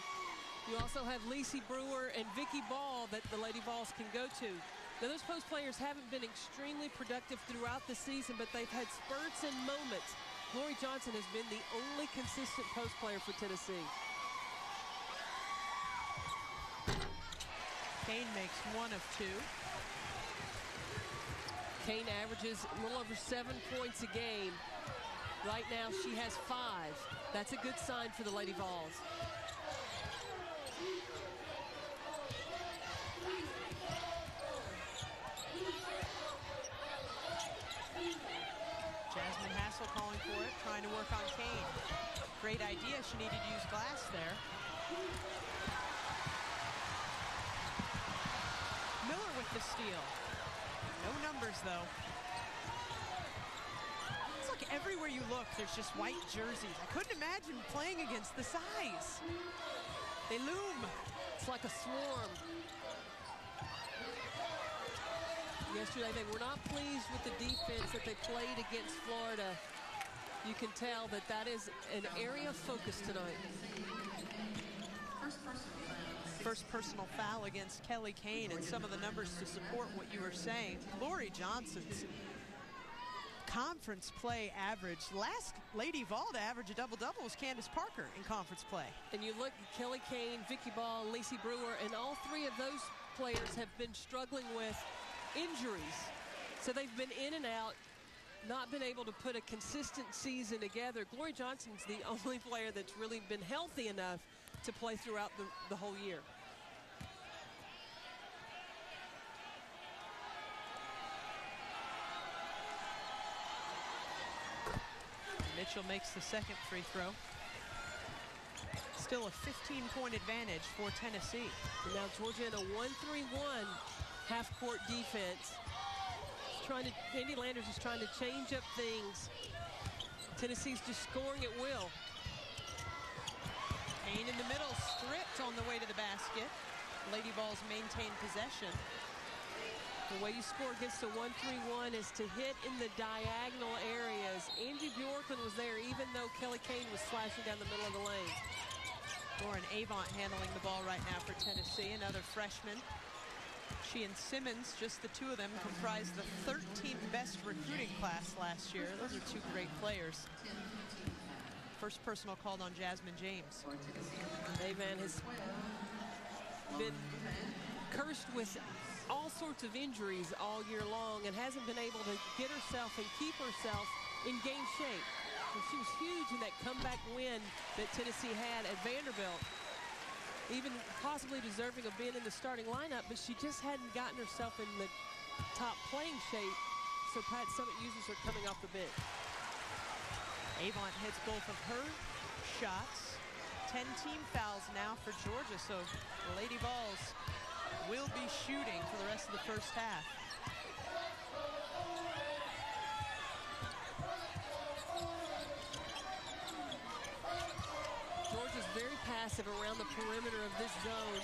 You also have Lacey Brewer and Vicky Ball that the Lady Vols can go to. Now, those post players haven't been extremely productive throughout the season, but they've had spurts and moments. Lori Johnson has been the only consistent post player for Tennessee. Kane makes 1 of 2. Kane averages a little over 7 points a game. Right now, she has 5. That's a good sign for the Lady Vols. Jasmine Hassel calling for it, trying to work on Kane. Great idea. She needed to use glass there. Miller with the steal. No numbers, though. It's like everywhere you look, there's just white jerseys. I couldn't imagine playing against the size. They loom. It's like a swarm. Yesterday, they were not pleased with the defense that they played against Florida. You can tell that that is an area of focus tonight. First personal foul against Kelly Kane, and some of the numbers to support what you were saying. Lori Johnson's conference play average. Last Lady Vol to average a double-double was Candace Parker in conference play. And you look at Kelly Kane, Vicky Ball, Lacey Brewer, and all 3 of those players have been struggling with injuries. So they've been in and out, not been able to put a consistent season together. Glory Johnson's the only player that's really been healthy enough to play throughout the whole year. Mitchell makes the second free throw. Still a 15-point advantage for Tennessee. And now Georgia in a 1-3-1 half-court defense. Andy Landers is trying to change up things. Tennessee's just scoring at will. Kane in the middle, stripped on the way to the basket. Lady Vols maintain possession. The way you score against a 1-3-1 is to hit in the diagonal areas. Angie Bjorklund was there even though Kelly Kane was slashing down the middle of the lane. Lauren Avant handling the ball right now for Tennessee, another freshman. She and Simmons, just the 2 of them, comprised the 13th best recruiting class last year. Those are 2 great players. First personal called on Jasmine James. Avan has been cursed with all sorts of injuries all year long and hasn't been able to get herself and keep herself in game shape. And she was huge in that comeback win that Tennessee had at Vanderbilt, even possibly deserving of being in the starting lineup, but she just hadn't gotten herself in the top playing shape, so Pat Summitt uses her coming off the bench. Avant hits both of her shots. 10 team fouls now for Georgia, so the Lady Vols will be shooting for the rest of the first half. Georgia's very passive around the perimeter of this zone.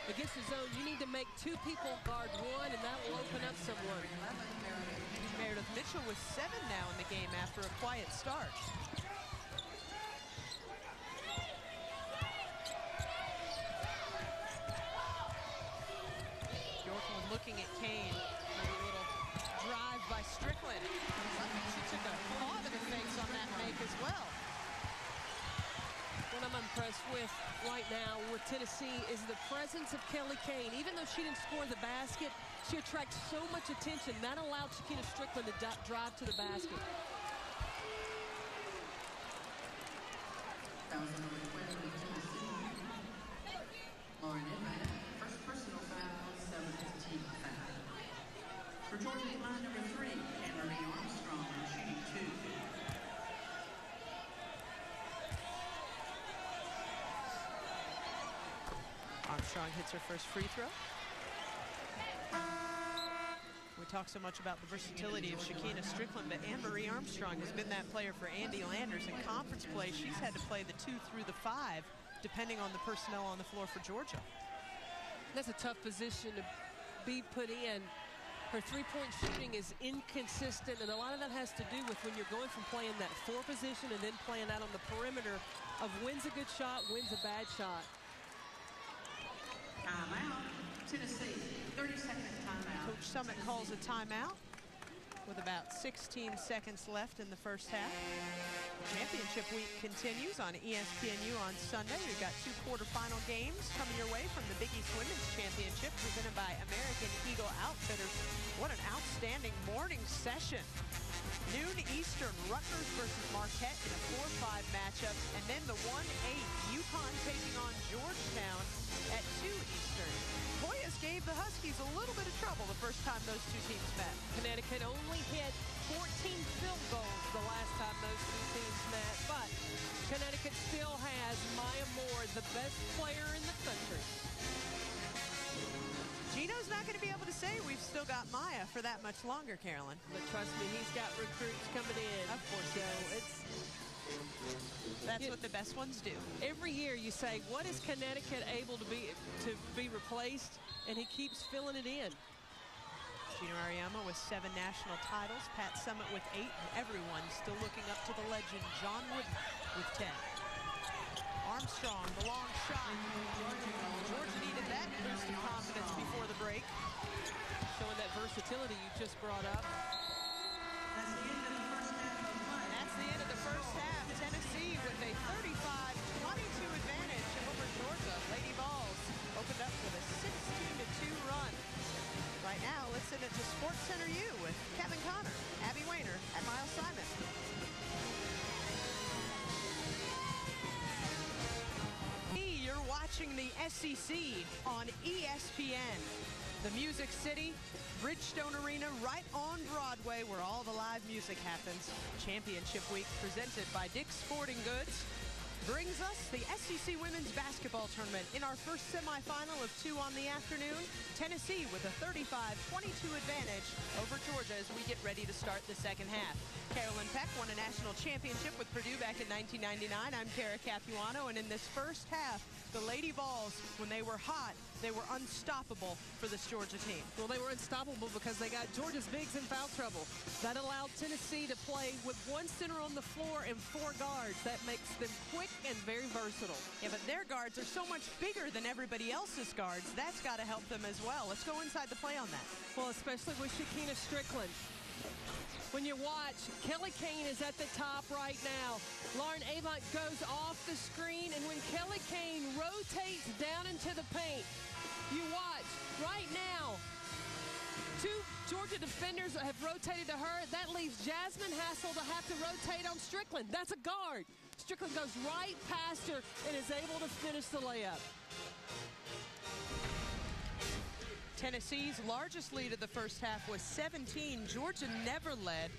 Against the zone, you need to make 2 people guard 1, and that will open up someone. Meredith Mitchell with 7 now in the game after a quiet start. Bjorklund looking at Kane. Maybe a little drive by Strickland. She took a paw to the face on that make as well. What I'm impressed with right now with Tennessee is the presence of Kelly Kane. Even though she didn't score the basket, she attracts so much attention. That allowed Shakina Strickland to drive to the basket. Lauren Inman, first personal foul, 7th team foul. For Georgia, line number 3, Anne-Marie Armstrong, shooting 2. Armstrong hits her first free throw. We talk so much about the versatility of Shakina Strickland, but Anne-Marie Armstrong has been that player for Andy Landers. In conference play, she's had to play the 2 through the 5, depending on the personnel on the floor for Georgia. That's a tough position to be put in. Her 3-point shooting is inconsistent, and a lot of that has to do with when you're going from playing that 4 position and then playing out on the perimeter of when's a good shot, when's a bad shot. 30-second timeout. Coach Summit calls a timeout with about 16 seconds left in the first half. Championship week continues on ESPNU on Sunday. We've got 2 quarterfinal games coming your way from the Big East Women's Championship presented by American Eagle Outfitters. What an outstanding morning session. Noon Eastern, Rutgers versus Marquette in a 4-5 matchup. And then the 1-8, UConn taking on Georgetown at 2 Eastern. Hoyas gave the Huskies a little bit of trouble the first time those two teams met. Connecticut only hit 14 field goals the last time those two teams met, but Connecticut still has Maya Moore, the best player in the country. Gino's not going to be able to say we've still got Maya for that much longer, Carolyn. But trust me, he's got recruits coming in. Of course, so that's what the best ones do. Every year you say, what is Connecticut able to be replaced? And he keeps filling it in. Gino Ariyama with 7 national titles, Pat Summit with 8, and everyone still looking up to the legend John Wooden with 10. Armstrong, the long shot. Georgia needed that boost of confidence before the break. Showing that versatility you just brought up. That's the end of the first half. Tennessee with a 35-22 advantage over Georgia. Lady Vols opened up with a 16-2 run. Right now, let's send it to Sports Center U with Kevin Connor, Abby Wayner, and Miles Simon. You're watching the SEC on ESPN. The Music City, Bridgestone Arena, right on Broadway, where all the live music happens. Championship week presented by Dick's Sporting Goods brings us the SEC Women's Basketball Tournament. In our first semifinal of 2 on the afternoon, Tennessee with a 35-22 advantage over Georgia as we get ready to start the second half. Carolyn Peck won a national championship with Purdue back in 1999. I'm Kara Capuano, and in this first half, the Lady Vols, when they were hot, they were unstoppable for this Georgia team. Well, they were unstoppable because they got Georgia's bigs in foul trouble. That allowed Tennessee to play with 1 center on the floor and 4 guards. That makes them quick and very versatile. Yeah, but their guards are so much bigger than everybody else's guards. That's got to help them as well. Let's go inside the play on that. Well, especially with Shakina Strickland. When you watch, Kelly Kane is at the top right now. Lauren Avant goes off the screen, and when Kelly Kane rotates down into the paint, you watch right now. 2 Georgia defenders have rotated to her. That leaves Jasmine Hassel to have to rotate on Strickland. That's a guard. Strickland goes right past her and is able to finish the layup. Tennessee's largest lead of the first half was 17. Georgia never led.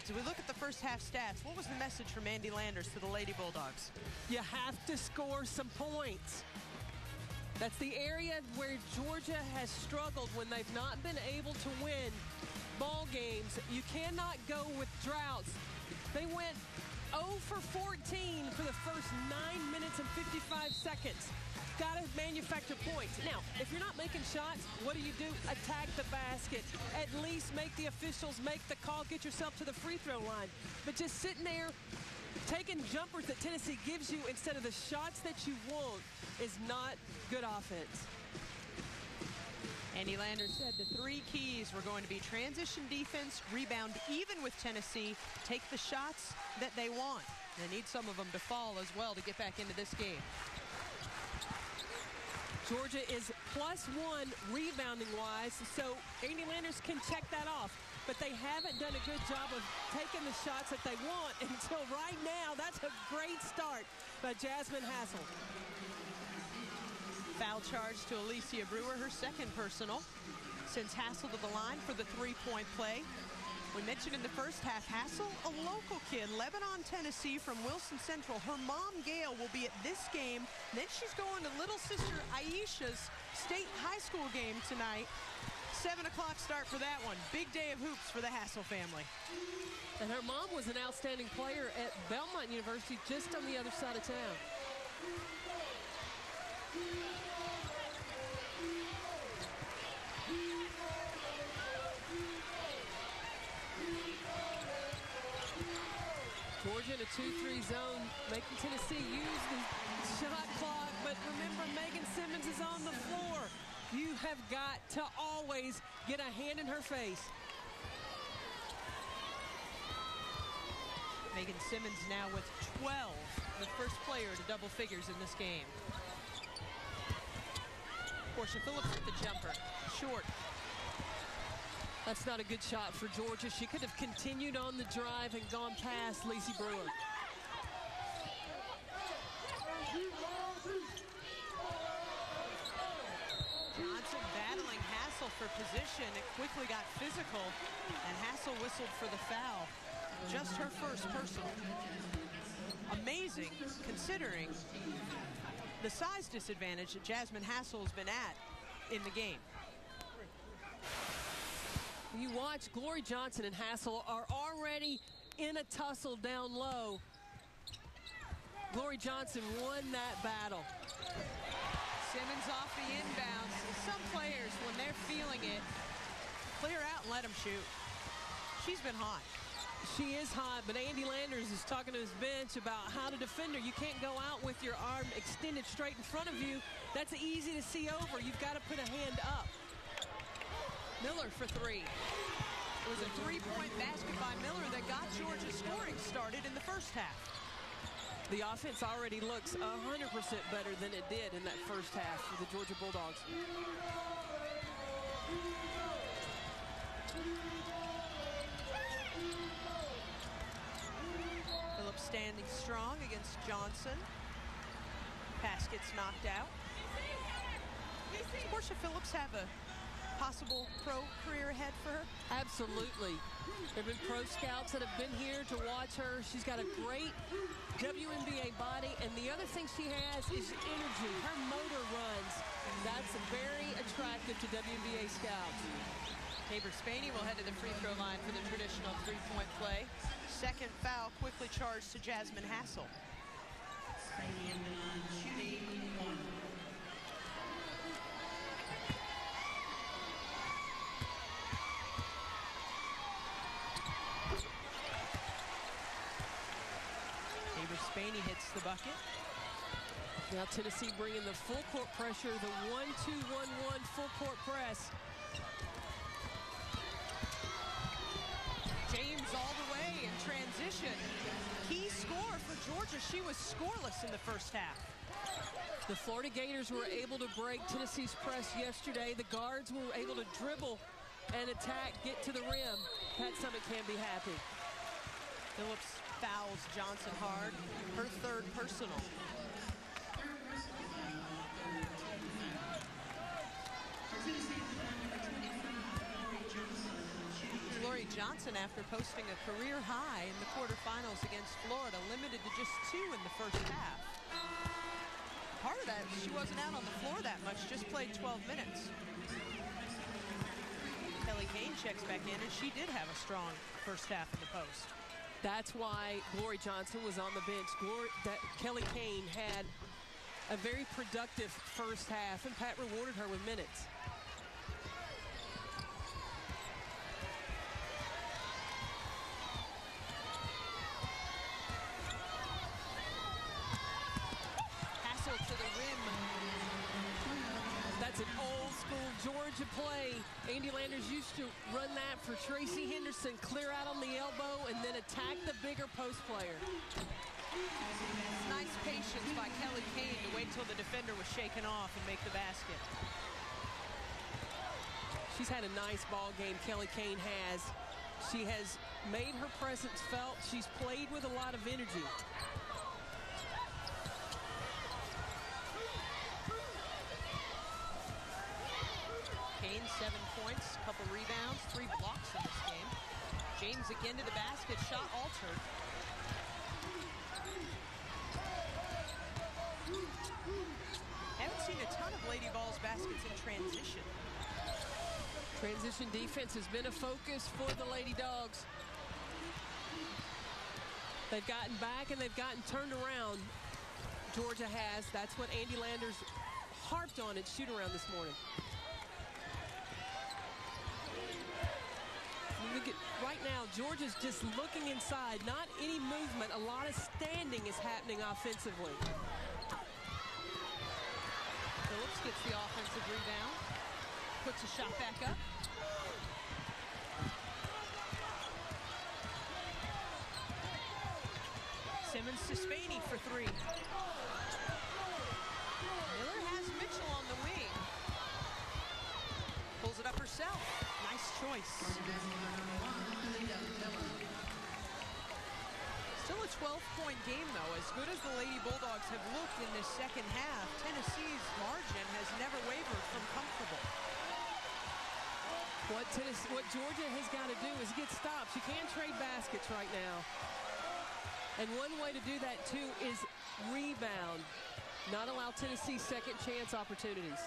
As we look at the first half stats, what was the message from Andy Landers to the Lady Bulldogs? You have to score some points. That's the area where Georgia has struggled when they've not been able to win ball games. You cannot go with droughts. They went 0 for 14 for the first 9 minutes and 55 seconds. Got to manufacture points. Now, if you're not making shots, what do? Attack the basket. At least make the officials make the call. Get yourself to the free throw line. But just sitting there taking jumpers that Tennessee gives you instead of the shots that you want is not good offense. Andy Landers said the 3 keys were going to be transition defense, rebound even with Tennessee, take the shots that they want. They need some of them to fall as well to get back into this game. Georgia is +1 rebounding-wise, so Andy Landers can check that off. But they haven't done a good job of taking the shots that they want until right now. That's a great start by Jasmine Hassel. Foul charge to Alicia Brewer, her second personal. Sends Hassel to the line for the 3-point play. We mentioned in the first half, Hassel, a local kid, Lebanon, Tennessee, from Wilson Central. Her mom, Gail, will be at this game. Then she's going to little sister Aisha's state high school game tonight. 7 o'clock start for that one. Big day of hoops for the Hassel family. And her mom was an outstanding player at Belmont University, just on the other side of town. Georgia in a 2-3 zone, making Tennessee use the shot clock. But remember, Megan Simmons is on the floor. You have got to always get a hand in her face. Megan Simmons now with 12, the first player to double figures in this game. Portia Phillips with the jumper, short. That's not a good shot for Georgia. She could have continued on the drive and gone past Lacey Brewer. Johnson battling Hassel for position. It quickly got physical, and Hassel whistled for the foul. Just her first personal. Amazing, considering the size disadvantage that Jasmine Hassel has been at in the game. You watch, Glory Johnson and Hassel are already in a tussle down low. Glory Johnson won that battle. Simmons off the inbounds. Some players, when they're feeling it, clear out and let them shoot. She's been hot. She is hot, but Andy Landers is talking to his bench about how to defend her. You can't go out with your arm extended straight in front of you. That's easy to see over. You've got to put a hand up. Miller for three. It was a three-point basket by Miller that got Georgia scoring started in the first half. The offense already looks 100% better than it did in that first half for the Georgia Bulldogs. Phillips standing strong against Johnson. Pass gets knocked out. Does Portia Phillips have a possible pro career ahead for her? Absolutely. There have been pro scouts that have been here to watch her. She's got a great WNBA body, and the other thing she has is energy. Her motor runs. That's very attractive to WNBA scouts. Tabor Spaney will head to the free throw line for the traditional three-point play. Second foul quickly charged to Jasmine Hassel. Spaney hits the bucket. Now Tennessee bringing the full court pressure, the 1-2-1-1 full court press. James all the way in transition. Key score for Georgia. She was scoreless in the first half. The Florida Gators were able to break Tennessee's press yesterday. The guards were able to dribble and attack, get to the rim. Pat Summitt can be happy. Phillips fouls Johnson hard, her third personal. Glory Johnson, after posting a career high in the quarterfinals against Florida, limited to just 2 in the first half. Part of that, she wasn't out on the floor that much, just played 12 minutes. Kelly Kane checks back in, and she did have a strong first half in the post. That's why Glory Johnson was on the bench. Kelly Kane had a very productive first half, and Pat rewarded her with minutes. Hassel to the rim. That's an old school Georgia play. Andy Landers used to run that for Tracy Henderson, clear out on the elbow and then attack the bigger post player. Nice patience by Kelly Kane to wait till the defender was shaken off and make the basket. She's had a nice ball game, Kelly Kane has. She has made her presence felt. She's played with a lot of energy. Kane, 7 points, couple rebounds, 3 blocks in this game. James again to the basket, shot altered. Haven't seen a ton of Lady Vols baskets in transition. Transition defense has been a focus for the Lady Dogs. They've gotten back and they've gotten turned around. Georgia has. That's what Andy Landers harped on at shoot-around this morning. Look at, right now, Georgia's just looking inside. Not any movement. A lot of standing is happening offensively. Phillips gets the offensive rebound. puts a shot back up. Simmons to Spaney for three. Miller has Mitchell on the wing. Pulls it up herself. Nice choice. Still a 12-point game, though. As good as the Lady Bulldogs have looked in this second half, Tennessee's margin has never wavered from comfortable. What Georgia has got to do is get stops. You can't trade baskets right now. And one way to do that, too, is rebound. Not allow Tennessee second chance opportunities.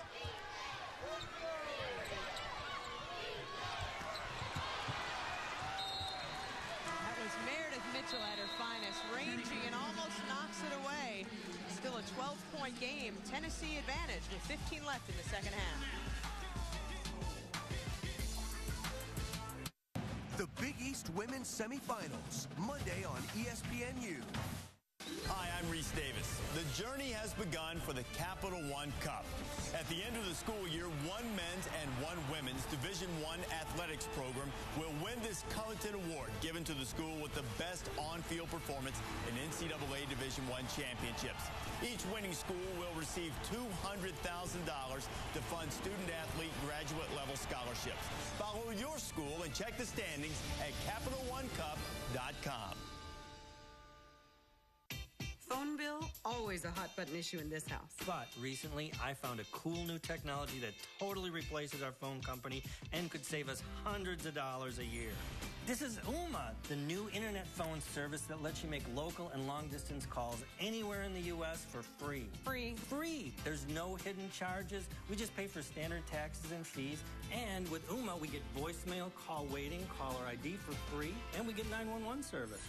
That was Meredith Mitchell at her finest, ranging and almost knocks it away. Still a 12-point game. Tennessee advantage with 15 left in the second half. The Big East Women's Semifinals, Monday on ESPNU. Hi, I'm Reese Davis. The journey has begun for the Capital One Cup. At the end of the school year, one men's and one women's Division I athletics program will win this coveted award given to the school with the best on-field performance in NCAA Division I championships. Each winning school will receive $200,000 to fund student-athlete graduate-level scholarships. Follow your school and check the standings at CapitalOneCup.com. Phone bill, always a hot button issue in this house. But recently, I found a cool new technology that totally replaces our phone company and could save us hundreds of dollars a year. This is Ooma, the new internet phone service that lets you make local and long-distance calls anywhere in the U.S. for free. Free. There's no hidden charges. We just pay for standard taxes and fees. And with Ooma, we get voicemail, call waiting, caller ID for free, and we get 911 service.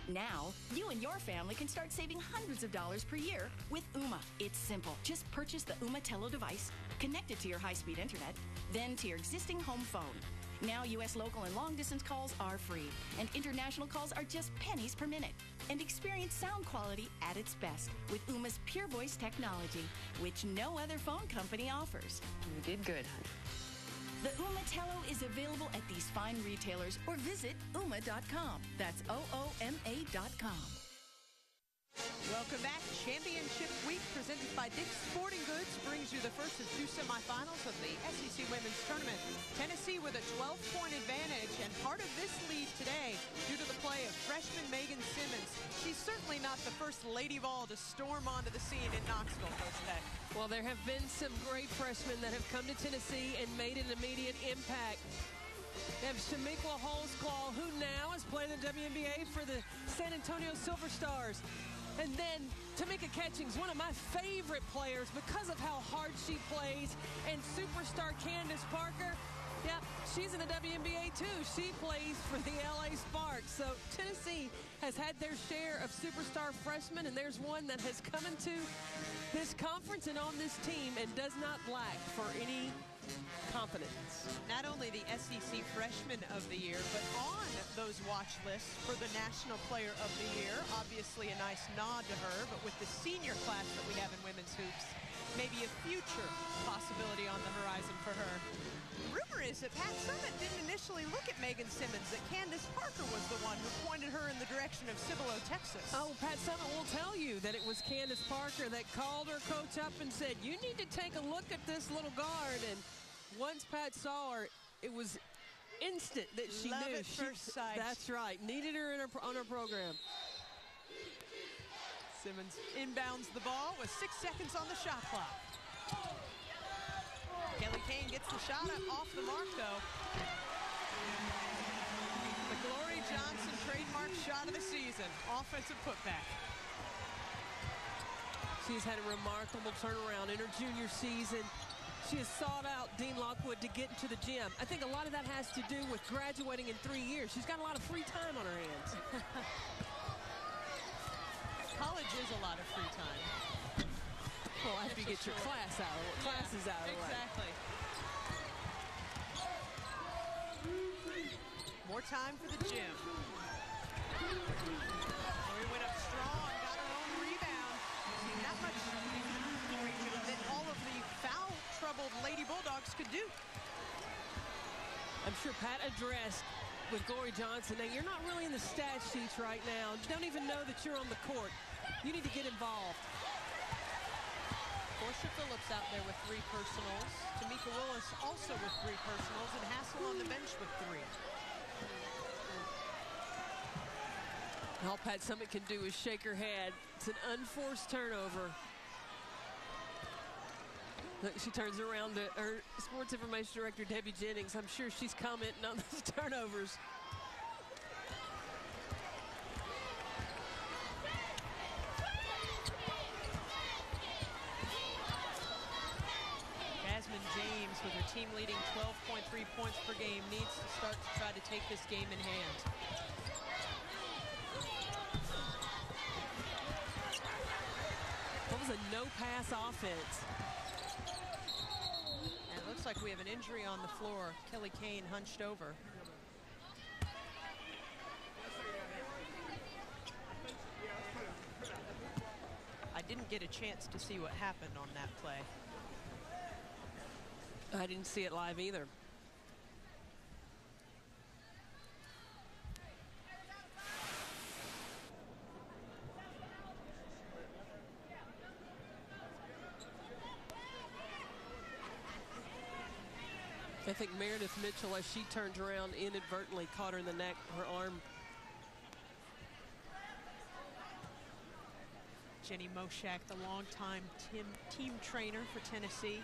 Now, you and your family can start saving hundreds of dollars per year with Ooma. It's simple. Just purchase the Ooma Tello device, connect it to your high-speed internet, then to your existing home phone. Now, U.S. local and long-distance calls are free, and international calls are just pennies per minute. And experience sound quality at its best with Ooma's Pure Voice technology, which no other phone company offers. You did good, honey. The Ooma Tello is available at these fine retailers or visit Ooma.com. That's OOMA.com. Welcome back. Championship Week presented by Dick's Sporting Goods brings you the first of two semifinals of the SEC Women's Tournament. Tennessee with a 12-point advantage, and part of this lead today due to the play of freshman Megan Simmons. She's certainly not the first Lady Vol to storm onto the scene in Knoxville, Coach Peck. Well, there have been some great freshmen that have come to Tennessee and made an immediate impact. They have Shamiqua Holzclaw, who now is playing in the WNBA for the San Antonio Silver Stars. And then Tamika Catchings, one of my favorite players because of how hard she plays. And superstar Candace Parker, yeah, she's in the WNBA too. She plays for the LA Sparks. So Tennessee has had their share of superstar freshmen, and there's one that has come into this conference and on this team and does not lack for any confidence. Not only the SEC Freshman of the Year, but on those watch lists for the National Player of the Year. Obviously a nice nod to her, but with the senior class that we have in women's hoops, maybe a future possibility on the horizon for her. Rumor is that Pat Summitt didn't initially look at Megan Simmons, that Candace Parker was the one who pointed her in the direction of Cibolo, Texas. Oh, Pat Summitt will tell you that it was Candace Parker that called her coach up and said, you need to take a look at this little guard. And once Pat saw her, it was instant that she Love knew. at first sight. That's right. Needed her on her program. Simmons inbounds the ball with 6 seconds on the shot clock. Kelly Kane gets the shot up off the mark, though. The Glory Johnson trademark shot of the season. Offensive putback. She's had a remarkable turnaround in her junior season. She has sought out Dean Lockwood to get into the gym. I think a lot of that has to do with graduating in 3 years. She's got a lot of free time on her hands. College is a lot of free time. Well, after you get your classes out of the way. Exactly. More time for the gym. Lori went up strong, got her own rebound. Not much that all of the foul-troubled Lady Bulldogs could do. I'm sure Pat addressed with Glory Johnson. Now, you're not really in the stat sheets right now. You don't even know that you're on the court. You need to get involved. Portia Phillips out there with 3 personals. Tamika Willis also with 3 personals. And Hassel on the bench with 3. All Pat Summitt can do is shake her head. It's an unforced turnover. Look, she turns around to her sports information director, Debbie Jennings. I'm sure she's commenting on those turnovers. Jasmine James, with her team leading 12.3 points per game, needs to start to try to take this game in hand. That was a no-pass offense. And it looks like we have an injury on the floor. Kelly Kane hunched over. I didn't get a chance to see what happened on that play. I didn't see it live either. I think Meredith Mitchell, as she turned around, inadvertently caught her in the neck, her arm. Jenny Moshak, the longtime team trainer for Tennessee,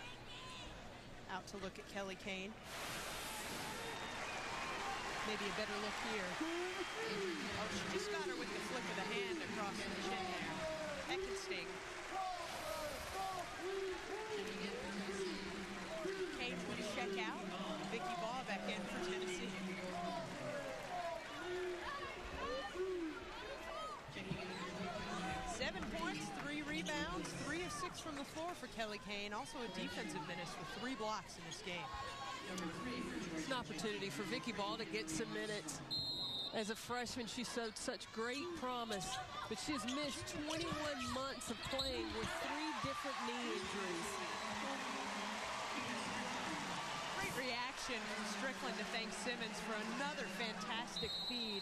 out to look at Kelly Kane. Maybe a better look here. Oh, she just got her with the flick of the hand across the chin there. That can sting. Kane will check out. Vicky Baugh back in for Tennessee. Seven points, 3 rebounds, 3 of 6 from the floor for Kelly Kane. Also a defensive menace with 3 blocks in this game. It's an opportunity for Vicky Baugh to get some minutes. As a freshman, she showed such great promise, but she has missed 21 months of playing with 3 different knee injuries. Great reaction from Strickland to thank Simmons for another fantastic feed.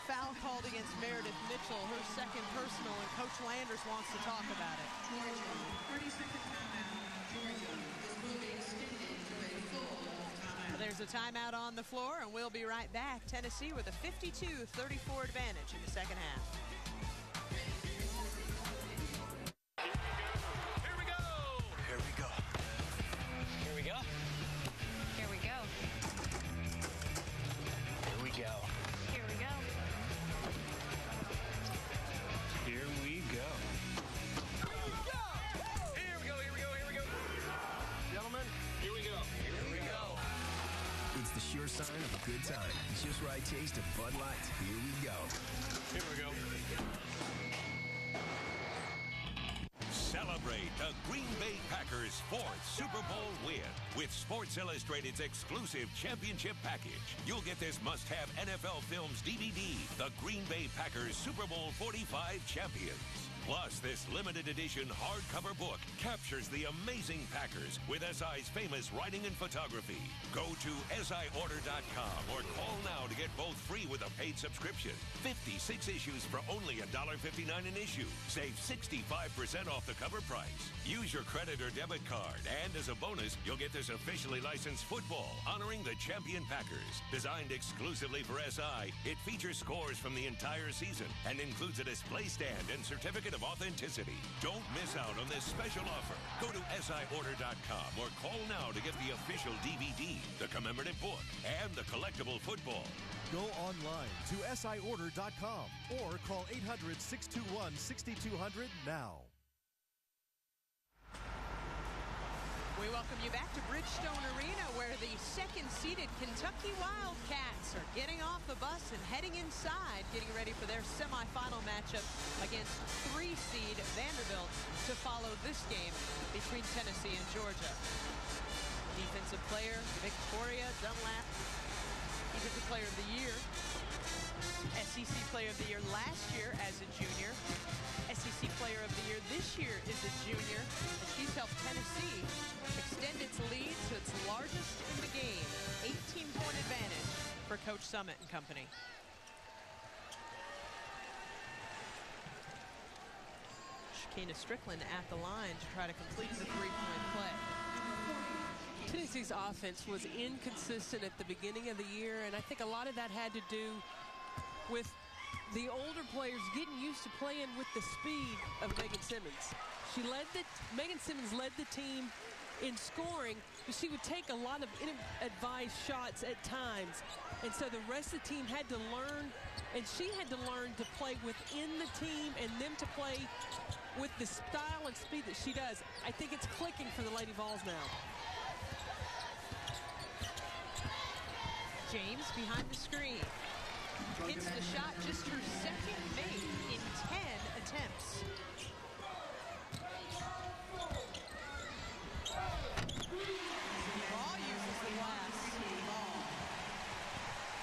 Foul called against Meredith Mitchell, her second personal, and Coach Landers wants to talk about it. Georgia, 30-second timeout. Georgia, this will be extended to a full timeout. There's a timeout on the floor, and we'll be right back. Tennessee with a 52-34 advantage in the second half. Here we go. Here we go. Here we go. Here we go. Here we go. Here we go. Here we go. Here we go. Here we go. Here we go. Gentlemen, here we go. Here we go. It's the sure sign of a good time. It's just right taste of Bud Light. Here we go. Here we go. Celebrate the Green Bay Packers' 4th Super Bowl win with Sports Illustrated's exclusive championship package. You'll get this must-have NFL Films DVD, The Green Bay Packers Super Bowl 45 Champions. Plus, this limited edition hardcover book captures the amazing Packers with SI's famous writing and photography. Go to siorder.com or call now to get both free with a paid subscription. 56 issues for only $1.59 an issue. Save 65% off the cover price. Use your credit or debit card, and as a bonus, you'll get this officially licensed football honoring the champion Packers. Designed exclusively for SI, it features scores from the entire season and includes a display stand and certificate of authenticity. Don't miss out on this special offer. Go to siorder.com or call now to get the official DVD, the commemorative book, and the collectible football. Go online to siorder.com or call 800-621-6200 now. We welcome you back to Bridgestone Arena, where the second-seeded Kentucky Wildcats are getting off the bus and heading inside, getting ready for their semifinal matchup against 3-seed Vanderbilt to follow this game between Tennessee and Georgia. Defensive player Victoria Dunlap, Defensive Player of the Year, SEC Player of the Year last year as a junior, SEC Player of the Year this year is a junior, and she's helped Tennessee extend its lead to its largest in the game, 18 points Coach Summit and company. Shakina Strickland at the line to try to complete the three-point play. Tennessee's offense was inconsistent at the beginning of the year, and I think a lot of that had to do with the older players getting used to playing with the speed of Megan Simmons. Megan Simmons led the team in scoring, but she would take a lot of ill-advised shots at times. And so the rest of the team had to learn, and she had to learn to play within the team and them to play with the style and speed that she does. I think it's clicking for the Lady Vols now. James behind the screen. Hits the shot, just her second make in 10 attempts. Ball uses the glass.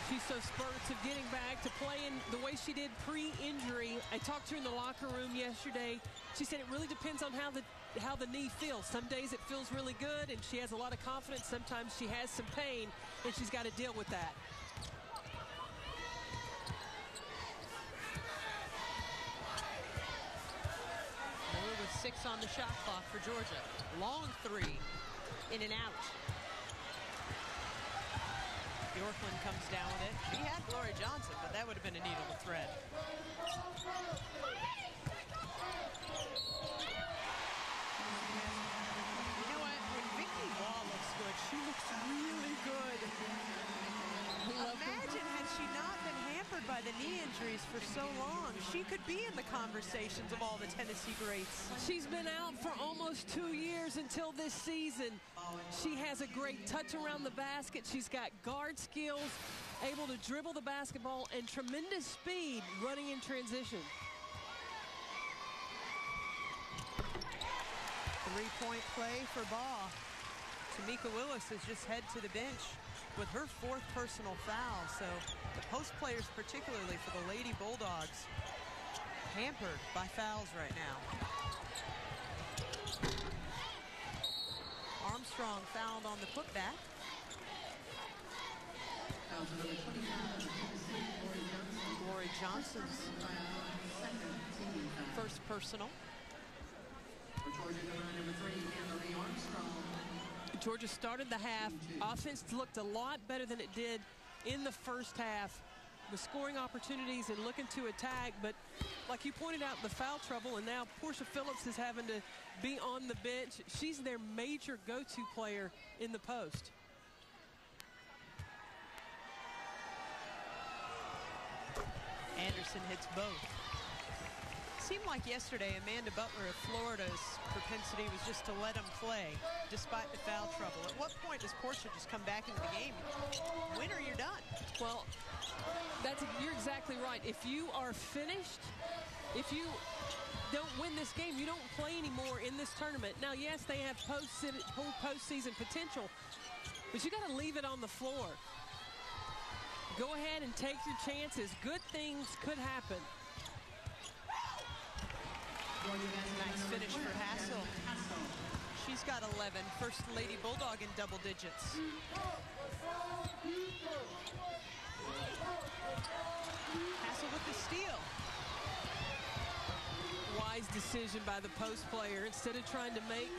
She's so spurts of getting back to playing the way she did pre-injury. I talked to her in the locker room yesterday. She said it really depends on how the knee feels. Some days it feels really good and she has a lot of confidence. Sometimes she has some pain and she's got to deal with that. Miller with 6 on the shot clock for Georgia. Long three, in and out. Bjorklund comes down with it. She had Glory Johnson, but that would have been a needle to thread. You know what? When Vicky Law looks good, she looks really good. Imagine had she not been hampered by the knee injuries for so long, she could be in the conversations of all the Tennessee greats. She's been out for almost 2 years until this season. She has a great touch around the basket. She's got guard skills, able to dribble the basketball, and tremendous speed running in transition. Three-point play for Ball. Tamika Willis has just head to the bench with her 4th personal foul. So the post players, particularly for the Lady Bulldogs, hampered by fouls right now. Armstrong fouled on the putback. Glory Johnson's first personal. Georgia started the half. Offense looked a lot better than it did in the first half, with scoring opportunities and looking to attack. But like you pointed out, the foul trouble, and now Portia Phillips is having to be on the bench. She's their major go-to player in the post. Anderson hits both. Seemed like yesterday Amanda Butler of Florida's propensity was just to let him play despite the foul trouble. At what point does Portia just come back into the game? Win or you're done. Well, you're exactly right. If you are finished, if you don't win this game, you don't play anymore in this tournament. Now, yes, they have postseason potential, but you got to leave it on the floor. Go ahead and take your chances. Good things could happen. Nice finish for Hassel. She's got 11. First Lady Bulldog in double digits. Hassel with the steal. Wise decision by the post player. Instead of trying to make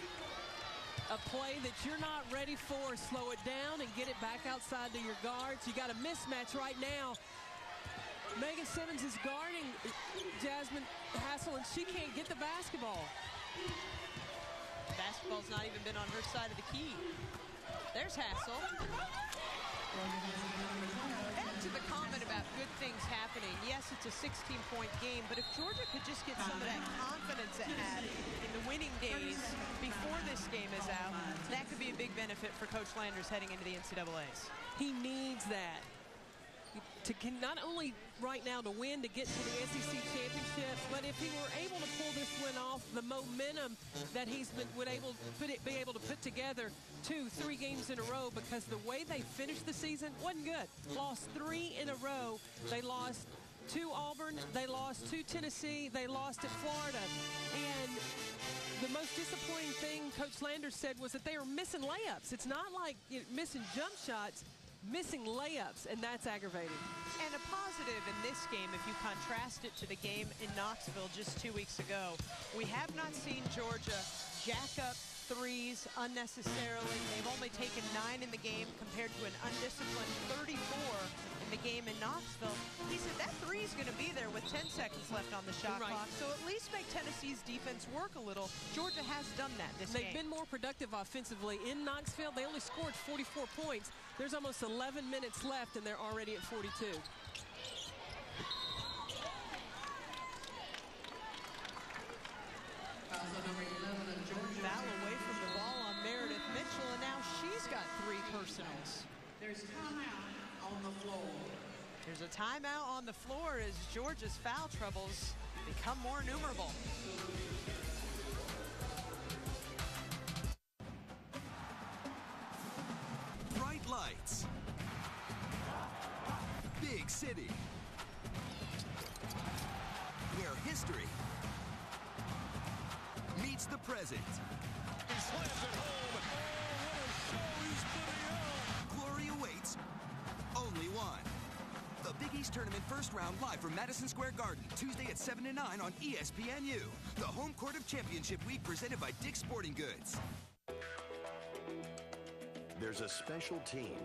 a play that you're not ready for, slow it down and get it back outside to your guards. You got a mismatch right now. Megan Simmons is guarding Jasmine Hassel, and she can't get the basketball. Basketball's not even been on her side of the key. There's Hassel. Back to the comment about good things happening. Yes, it's a 16-point game, but if Georgia could just get some of that confidence it had in the winning days before this game is out, that could be a big benefit for Coach Landers heading into the NCAAs. He needs that. Not only right now to win, to get to the SEC championship, but if he were able to pull this win off, the momentum that he's been be able to put together 2-3 games in a row, because the way they finished the season wasn't good. Lost 3 in a row. They lost to Auburn, they lost to Tennessee, they lost at Florida. And the most disappointing thing Coach Landers said was that they were missing layups. It's not like missing jump shots. missing layups, and that's aggravating. And a positive in this game, if you contrast it to the game in Knoxville just 2 weeks ago, we have not seen Georgia jack up threes unnecessarily. They've only taken 9 in the game compared to an undisciplined 34 in the game in Knoxville. He said that three is going to be there with 10 seconds left on the shot clock, so at least make Tennessee's defense work a little. Georgia has done that this game. They've been more productive offensively in Knoxville. They only scored 44 points. There's almost 11 minutes left, and they're already at 42. Foul away from the ball on Meredith Mitchell, and now she's got 3 personals. There's timeout on the floor. There's a timeout on the floor as Georgia's foul troubles become more numerable. Bright lights. Big city. Where history meets the present. He slams it home. Oh, what a show he's putting on. Glory awaits only one. The Big East Tournament first round live from Madison Square Garden, Tuesday at 7 to 9 on ESPNU. The home court of championship week presented by Dick's Sporting Goods. There's a special team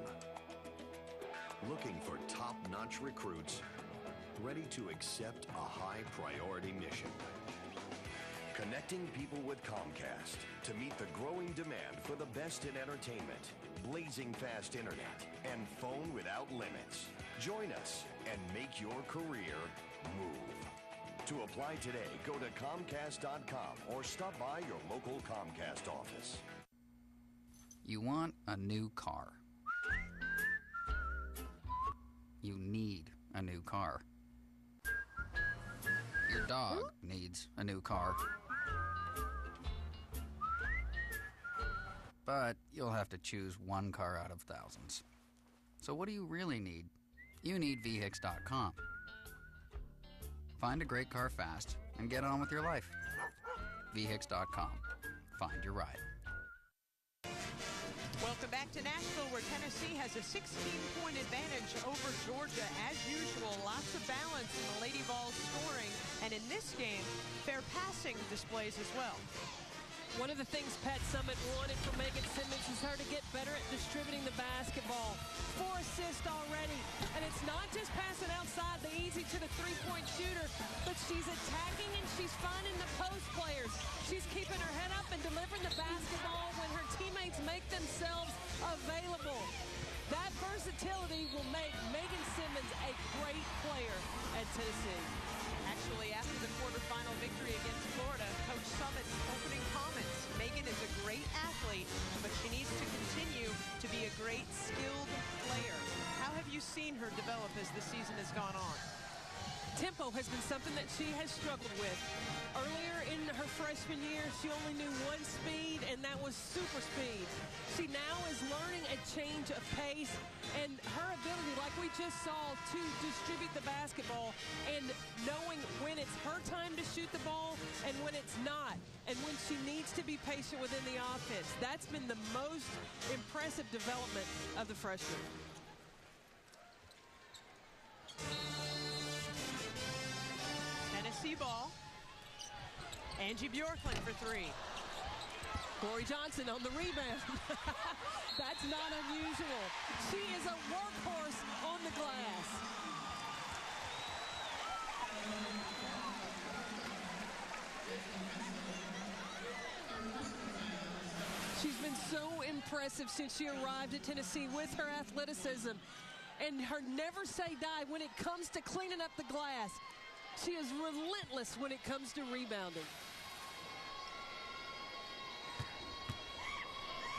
looking for top-notch recruits ready to accept a high-priority mission. Connecting people with Comcast to meet the growing demand for the best in entertainment, blazing fast internet, and phone without limits. Join us and make your career move. To apply today, go to Comcast.com or stop by your local Comcast office. You want a new car. You need a new car. Your dog needs a new car. But you'll have to choose one car out of thousands. So what do you really need? You need VHIX.com. Find a great car fast and get on with your life. VHIX.com. Find your ride. Welcome back to Nashville, where Tennessee has a 16-point advantage over Georgia. As usual, lots of balance in the Lady Vols scoring. And in this game, fair passing displays as well. One of the things Pat Summitt wanted from Megan Simmons is her to get better at distributing the basketball. 4 assists already. And it's not just passing outside the easy to the three-point shooter, but she's attacking and she's finding the post players. She's keeping her head up and delivering the basketball when her teammates make themselves available. That versatility will make Megan Simmons a great player at Tennessee. Actually, after the quarterfinal victory against Florida, Coach Summitt's opening comments, Megan is a great athlete, but she needs to continue to be a great skilled player. How have you seen her develop as the season has gone on? Tempo has been something that she has struggled with. Earlier in her freshman year, she only knew one speed, and that was super speed. She now is learning a change of pace, and her ability, like we just saw, to distribute the basketball and knowing when it's her time to shoot the ball and when it's not, and when she needs to be patient within the offense. That's been the most impressive development of the freshman. Tennessee ball. Angie Bjorklund for 3. Corey Johnson on the rebound. That's not unusual. She is a workhorse on the glass. She's been so impressive since she arrived at Tennessee with her athleticism and her never say die when it comes to cleaning up the glass. She is relentless when it comes to rebounding.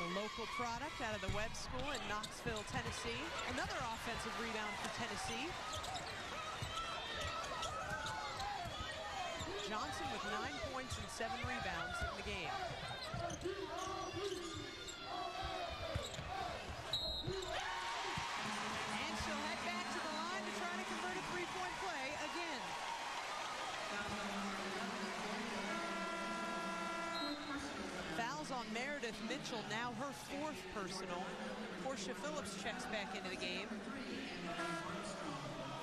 The local product out of the Webb School in Knoxville, Tennessee. Another offensive rebound for Tennessee. Johnson with 9 points and 7 rebounds in the game. And she'll head back to the line to try to convert a three-point play again. Fouls on Meredith Mitchell, now her 4th personal. Of course, Portia Phillips checks back into the game,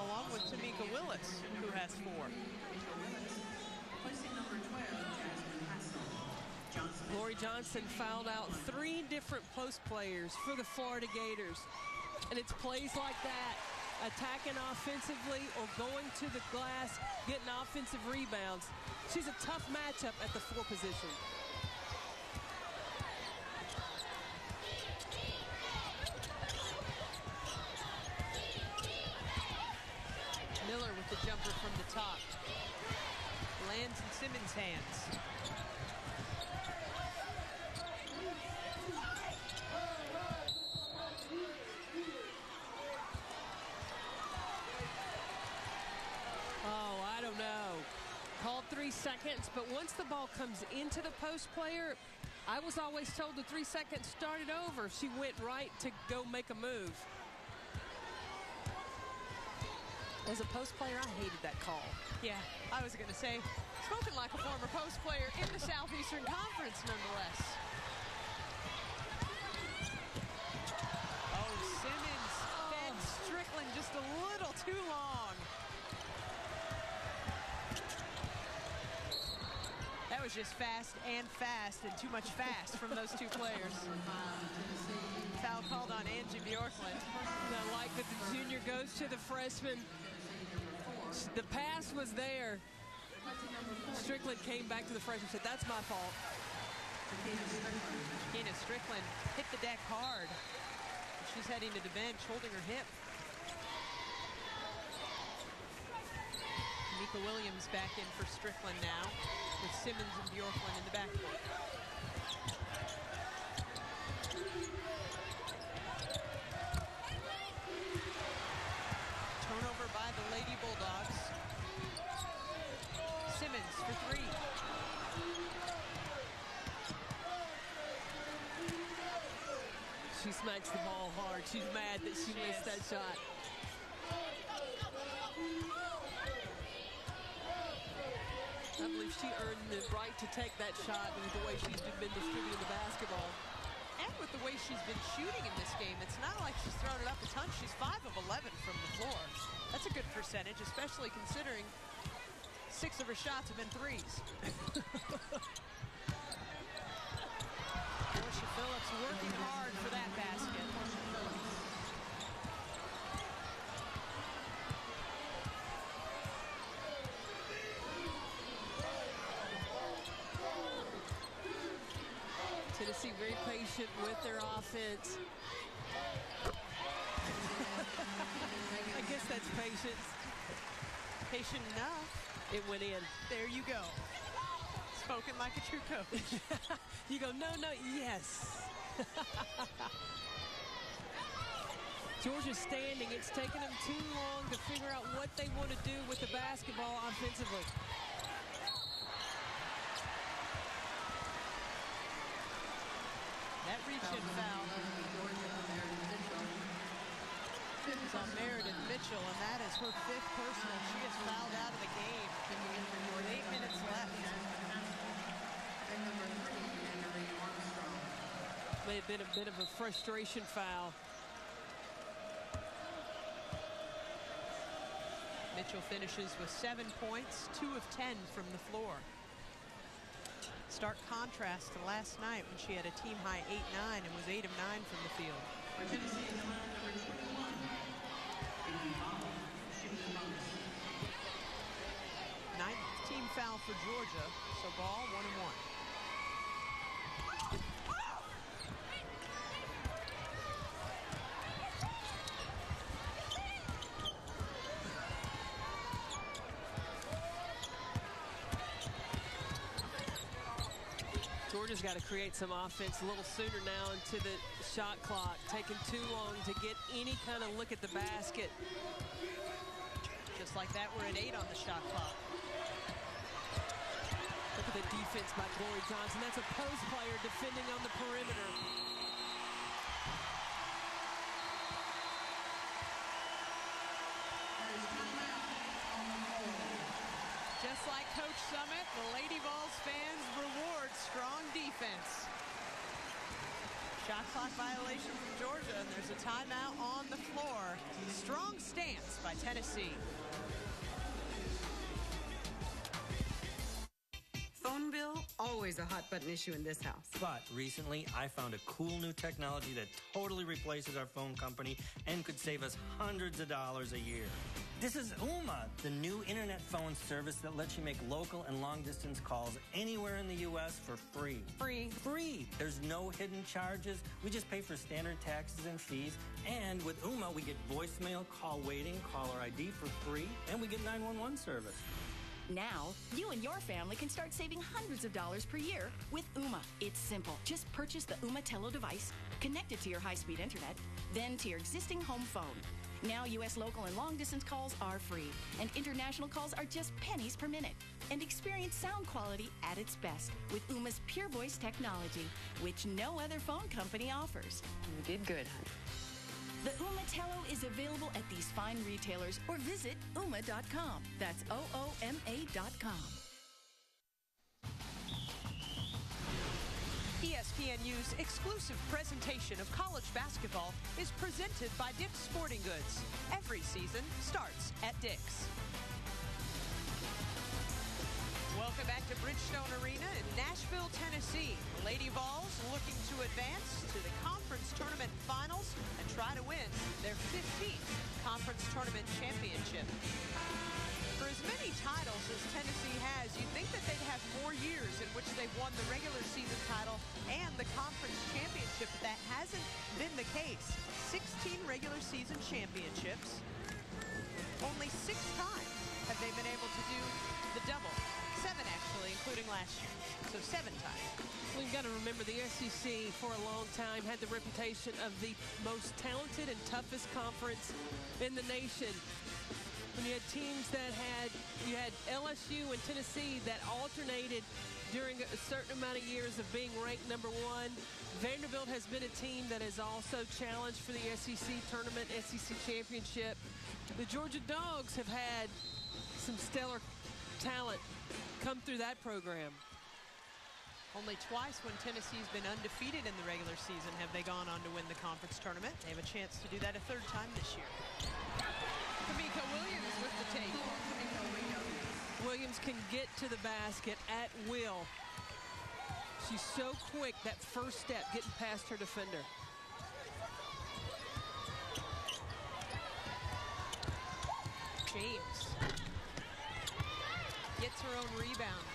along with Tamika Willis, who has 4. Placing number 12, Jasmine Hassel. Lori Johnson fouled out 3 different post players for the Florida Gators. And it's plays like that, attacking offensively or going to the glass, getting offensive rebounds. She's a tough matchup at the 4 position. Miller with the jumper from the top. Lands in Simmons' hands. Oh, I don't know. Called 3 seconds, but once the ball comes into the post player, I was always told the 3 seconds started over. She went right to go make a move. As a post player, I hated that call. Yeah, I was going to say, spoken like a former post player in the Southeastern Conference, nonetheless. Oh, Simmons fed Strickland just a little too long. That was just fast and too much fast from those 2 players. Foul called on Angie Bjorklund. I like that the junior goes to the freshman. The pass was there. Strickland came back to the freshman and said, that's my fault. Keena Strickland hit the deck hard. She's heading to the bench, holding her hip. Mika Williams back in for Strickland now, with Simmons and Bjorklund in the backcourt. Turnover by the Lady Bulldogs. Simmons for 3. She smacks the ball hard. She's mad that she missed that shot. I believe she earned the right to take that shot with the way she's been distributing the basketball. And with the way she's been shooting in this game, it's not like she's thrown it up a ton. She's 5 of 11 from the floor. That's a good percentage, especially considering 6 of her shots have been 3s. Portia Phillips working hard for that basket. Tennessee very patient with their offense. I guess that's patience. Patient enough. It went in. There you go. Spoken like a true coach. You go, no, yes. Georgia's standing. It's taken them too long to figure out what they want to do with the basketball offensively. That reach-in foul is on Meredith Mitchell, and that is her 5th personal. She is fouled out of the game with 8 minutes left. May have been a bit of a frustration foul. Mitchell finishes with 7 points, 2 of 10 from the floor. Stark contrast to last night when she had a team-high 8-9 and was 8 of 9 from the field. For Tennessee, number 21, Ninth team foul for Georgia, so ball 1 and 1. Georgia's got to create some offense a little sooner now into the shot clock. Taking too long to get any kind of look at the basket. Just like that, we're at 8 on the shot clock. Look at the defense by Glory Johnson. That's a post player defending on the perimeter. Just like Coach Summit, the Lady Vols fans reward strong defense. Shot clock violation from Georgia, and there's a timeout on the floor. Strong stance by Tennessee. Phone bill, always a hot button issue in this house. But recently, I found a cool new technology that totally replaces our phone company and could save us hundreds of dollars a year. This is Ooma, the new internet phone service that lets you make local and long-distance calls anywhere in the U.S. for free. Free. There's no hidden charges. We just pay for standard taxes and fees. And with Ooma, we get voicemail, call waiting, caller ID for free, and we get 911 service. Now, you and your family can start saving hundreds of dollars per year with Ooma. It's simple. Just purchase the Ooma Telo device, connect it to your high-speed internet, then to your existing home phone. Now, U.S. local and long-distance calls are free, and international calls are just pennies per minute. And experience sound quality at its best with Ooma's Pure Voice technology, which no other phone company offers. You did good, honey. The Ooma Telo is available at these fine retailers or visit Ooma.com. That's OOMA.com. ESPNU's exclusive presentation of college basketball is presented by Dick's Sporting Goods. Every season starts at Dick's. Welcome back to Bridgestone Arena in Nashville, Tennessee. The Lady Vols looking to advance to the conference tournament finals and try to win their 15th conference tournament championship. For as many titles as Tennessee has, you'd think that they'd have more years in which they've won the regular season title and the conference championship, but that hasn't been the case. 16 regular season championships. Only 6 times have they been able to do the double. 7, actually, including last year. So 7 times. Well, you've got to remember the SEC for a long time had the reputation of the most talented and toughest conference in the nation. When you had teams that you had LSU and Tennessee that alternated during a certain amount of years of being ranked #1. Vanderbilt has been a team that has also challenged for the SEC tournament, SEC championship. The Georgia Dogs have had some stellar talent come through that program. Only twice when Tennessee's been undefeated in the regular season have they gone on to win the conference tournament. They have a chance to do that a 3rd time this year. Kamika Williams with the take. Williams can get to the basket at will. She's so quick, that first step, getting past her defender. James gets her own rebound.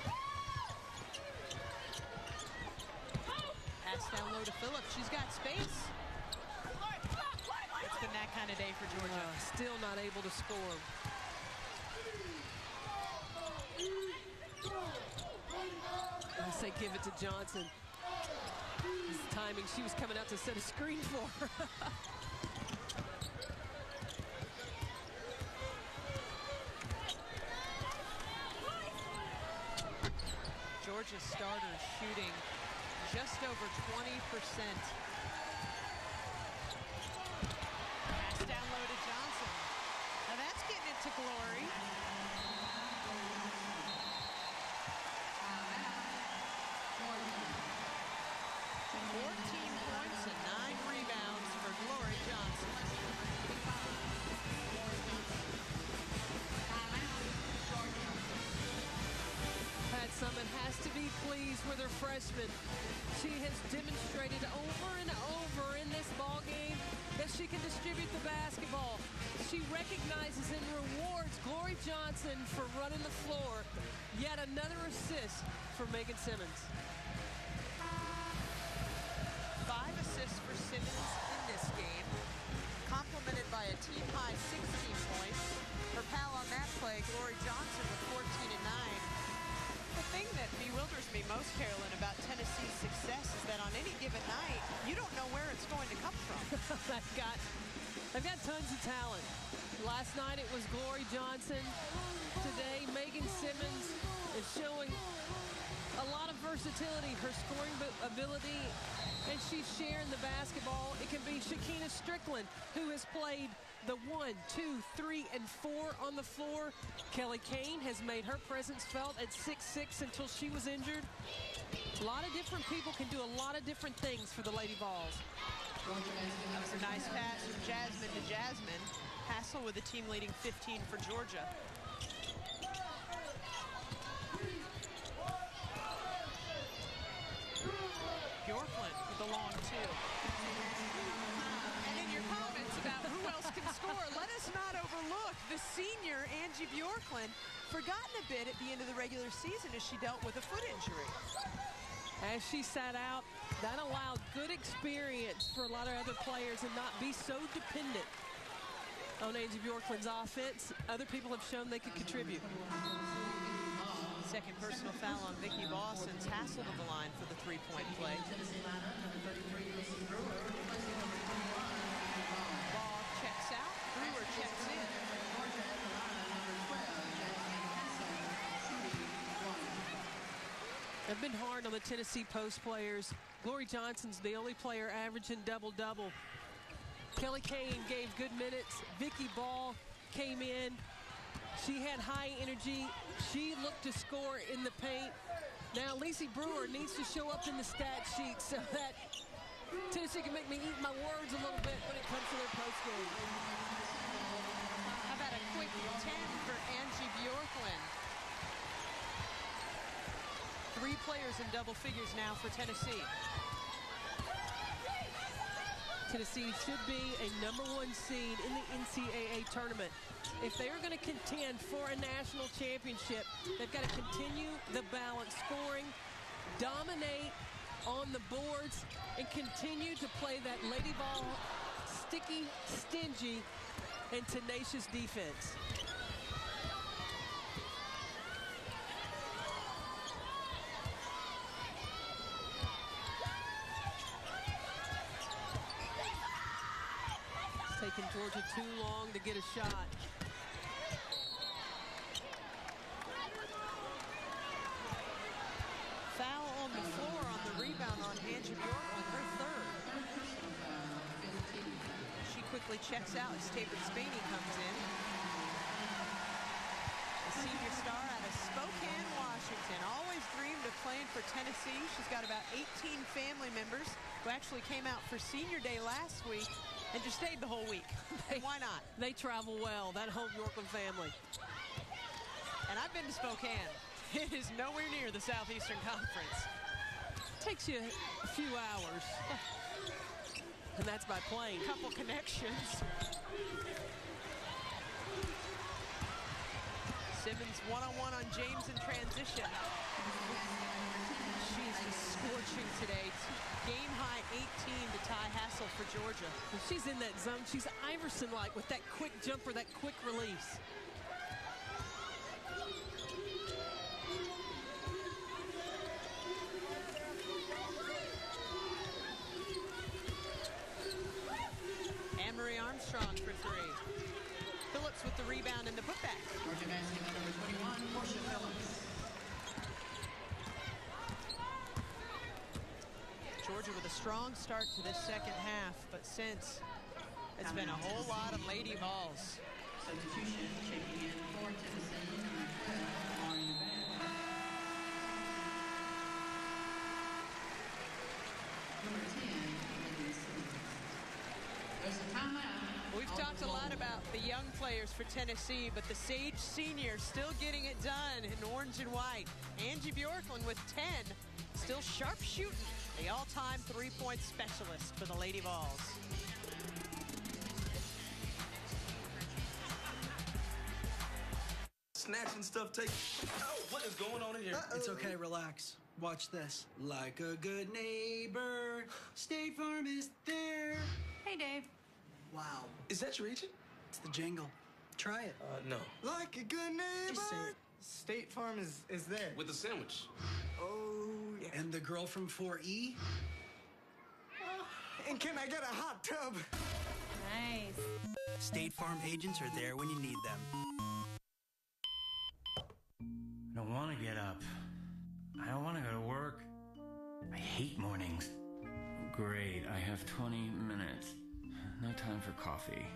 Pass down low to Phillips. She's got space. It's been that kind of day for Georgia. Still not able to score. I say give it to Johnson. His timing, she was coming out to set a screen for her. Georgia starters shooting just over 20%. Pass down low to Johnson. Now that's getting it to Glory. Points and 9 rebounds for Glory Johnson. Pat Summitt has to be pleased with her freshman. She has demonstrated over and over in this ball game that she can distribute the basketball. She recognizes and rewards Glory Johnson for running the floor. Yet another assist for Megan Simmons. 5 assists for Simmons in this game, complemented by a team-high 16 points. Her pal on that play, Glory Johnson, with 14 and 9. The thing that bewilders me most, Carolyn, about Tennessee's success is that on any given night, you don't know where it's going to come from. They've got tons of talent. Last night it was Glory Johnson. Today, Megan Simmons is showing a lot of versatility, her scoring ability, and she's sharing the basketball. It can be Shakina Strickland, who has played the 1, 2, 3, and 4 on the floor. Kelly Kane has made her presence felt at 6'6" until she was injured. A lot of different people can do a lot of different things for the Lady Vols. That was a nice pass from Jasmine to Jasmine. Hassel with the team leading 15 for Georgia. Bjorklund with the long 2. And in your comments about who else can score, let us not overlook the senior Angie Bjorklund, forgotten a bit at the end of the regular season as she dealt with a foot injury. As she sat out, that allowed good experience for a lot of other players and not be so dependent on Angie Bjorklund's offense. Other people have shown they could contribute. Second personal foul on Vicky Ball since Hassel to the line for the three-point play. Ball checks out. Brewer checks in. They've been hard on the Tennessee post players. Glory Johnson's the only player averaging double-double. Kelly Kane gave good minutes. Vicky Ball came in. She had high energy. She looked to score in the paint. Now Lacey Brewer needs to show up in the stat sheet so that Tennessee can make me eat my words a little bit when it comes to their post game. How about a quick 10 for Angie Bjorklund? 3 players in double figures now for Tennessee. Tennessee should be a #1 seed in the NCAA tournament. If they are going to contend for a national championship, they've got to continue the balance scoring, dominate on the boards, and continue to play that Lady Ball sticky, stingy, and tenacious defense. Taking Georgia too long to get a shot. Foul on the floor on the rebound on Angie Bjorklund, her third. She quickly checks out as Tabor Spaney comes in. The senior star out of Spokane, Washington. Always dreamed of playing for Tennessee. She's got about 18 family members who actually came out for senior day last week and just stayed the whole week. Why not? They travel well, that whole Bjorklund family. And I've been to Spokane. It is nowhere near the Southeastern Conference. Takes you a few hours. And that's by plane. Couple connections. Simmons one-on-one on James in transition. She's just scorching today. Game high 18 to tie Hassel for Georgia. When she's in that zone, she's Iverson-like with that quick jumper, that quick release. Anne-Marie Armstrong for 3. Phillips with the rebound and the putback. Georgia basketball number 21, Portia Phillips. Georgia with a strong start to this second half, but since it's been a whole lot of Lady Vols. Substitution checking in for Tennessee, number 12, Lauren Nevada. Number 10, Lydia Simmons. There's a timeout. We've talked a lot about the young players for Tennessee, but the Sage senior still getting it done in orange and white. Angie Bjorklund with 10, still sharp shooting. The all-time three-point specialist for the Lady Vols. Snatching stuff Oh, what is going on in here? It's okay, relax. Watch this. Like a good neighbor, State Farm is there. Hey, Dave. Wow. Is that your agent? It's the jingle. Try it. No. Like a good neighbor. Just say it. State Farm is there. With a sandwich. Oh, yeah. And the girl from 4E? And can I get a hot tub? Nice. State Farm agents are there when you need them. I don't want to get up. I don't want to go to work. I hate mornings. Great, I have 20 minutes. No time for coffee.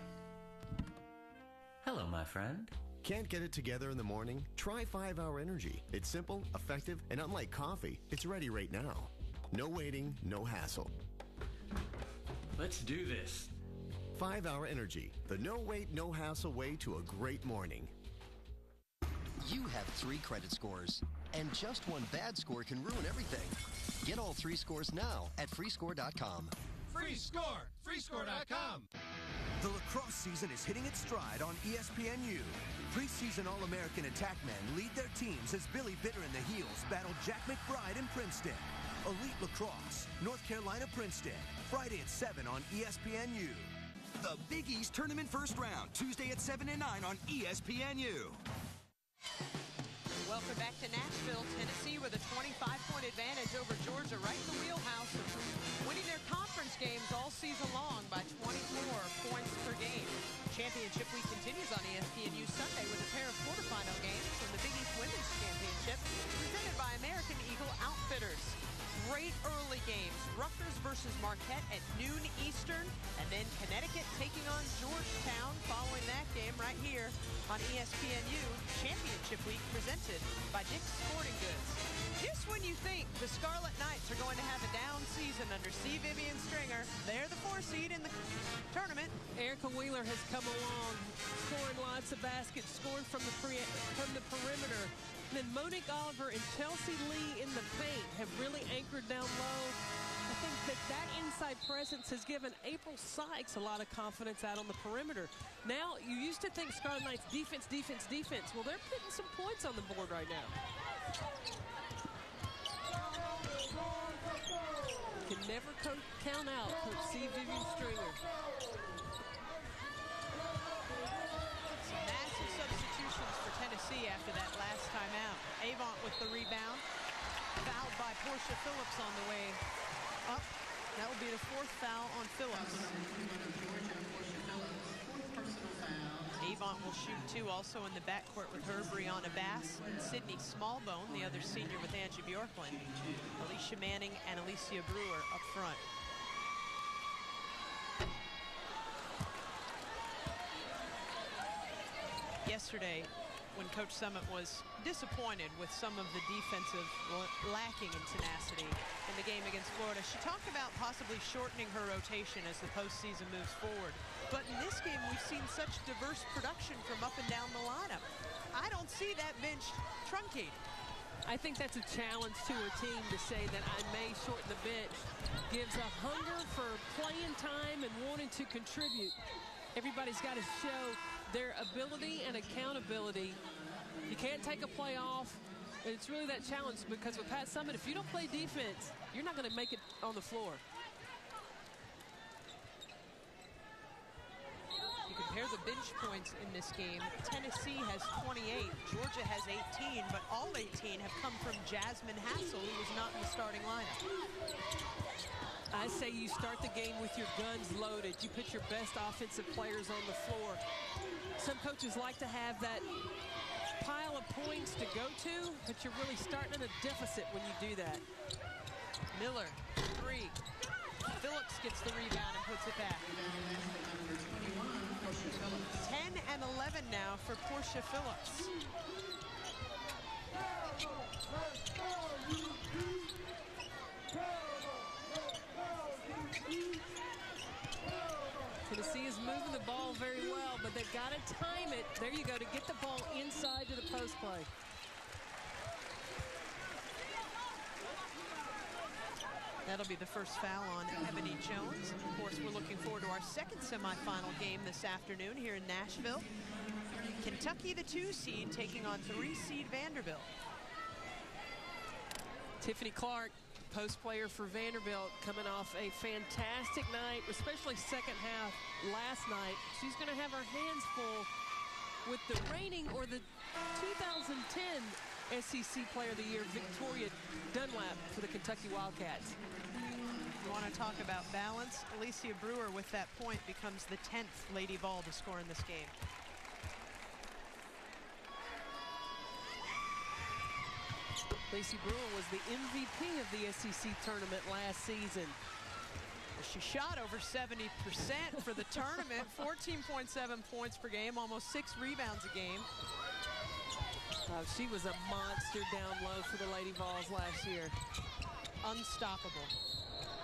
Hello, my friend. Can't get it together in the morning? Try 5-Hour Energy. It's simple, effective, and unlike coffee, it's ready right now. No waiting, no hassle. Let's do this. 5-Hour Energy, the no-wait, no-hassle way to a great morning. You have 3 credit scores, and just one bad score can ruin everything. Get all 3 scores now at freescore.com. Free score! Freescore.com! The lacrosse season is hitting its stride on ESPNU. Preseason All-American attackmen lead their teams as Billy Bitter and the Heels battle Jack McBride and Princeton. Elite Lacrosse, North Carolina-Princeton, Friday at 7 on ESPNU. The Big East Tournament First Round, Tuesday at 7 and 9 on ESPNU. Welcome back to Nashville, Tennessee, with a 25-point advantage over Georgia, right in the wheelhouse of winning their conference games all season long by 24 points per game. Championship week continues on ESPNU Sunday with a pair of quarterfinal games from the Big East Women's Championship presented by American Eagle Outfitters. Great early games. Rutgers versus Marquette at noon Eastern, and then Connecticut taking on Georgetown following that game right here on ESPNU Championship Week presented by Dick's Sporting Goods. Just when you think the Scarlet Knights are going to have a down season under C. Vivian Stringer, they're the 4 seed in the tournament. Erica Wheeler has come along, scoring lots of baskets, scoring from the perimeter. And then Monique Oliver and Chelsea Lee in the paint have really anchored down low. I think that inside presence has given April Sykes a lot of confidence out on the perimeter. Now, you used to think Scarlet Knights defense, defense, defense. Well, they're putting some points on the board right now. Can never count out Coach C. Vivian Stringer. Some massive substitutions for Tennessee after that last time out. Avant with the rebound. Fouled by Portia Phillips on the way up. That will be the 4th foul on Phillips. Avant will shoot 2 also in the backcourt with her, Brianna Bass, and Sydney Smallbone, the other senior with Angie Bjorklund. Alicia Manning and Alicia Brewer up front. Yesterday, when Coach Summitt was disappointed with some of the defensive lacking in tenacity in the game against Florida, she talked about possibly shortening her rotation as the postseason moves forward. But in this game, we've seen such diverse production from up and down the lineup. I don't see that bench truncated. I think that's a challenge to a team to say that I may shorten the bench. Gives a hunger for playing time and wanting to contribute. Everybody's got to show their ability and accountability. You can't take a play off. It's really that challenge because with Pat Summitt, if you don't play defense, you're not going to make it on the floor. You compare the bench points in this game. Tennessee has 28, Georgia has 18, but all 18 have come from Jasmine Hassel, who was not in the starting lineup. I say you start the game with your guns loaded. You put your best offensive players on the floor. Some coaches like to have that pile of points to go to, but you're really starting in a deficit when you do that. Miller, 3. Phillips gets the rebound and puts it back. 10 and 11 now for Portia Phillips. Tennessee is moving the ball very well, but they've got to time it. There you go, to get the ball inside to the post play. That'll be the first foul on Ebony Jones. Of course, we're looking forward to our second semifinal game this afternoon here in Nashville. Kentucky, the 2 seed, taking on 3 seed Vanderbilt. Tiffany Clark, post player for Vanderbilt, coming off a fantastic night, especially second half last night. She's going to have her hands full with the reigning, or the 2010 SEC Player of the Year, Victoria Dunlap for the Kentucky Wildcats. You want to talk about balance? Alicia Brewer with that point becomes the 10th Lady Vol to score in this game. Lacey Brewer was the MVP of the SEC tournament last season. she shot over 70% for the tournament, 14.7 points per game, almost 6 rebounds a game. Oh, she was a monster down low for the Lady Vols last year. Unstoppable.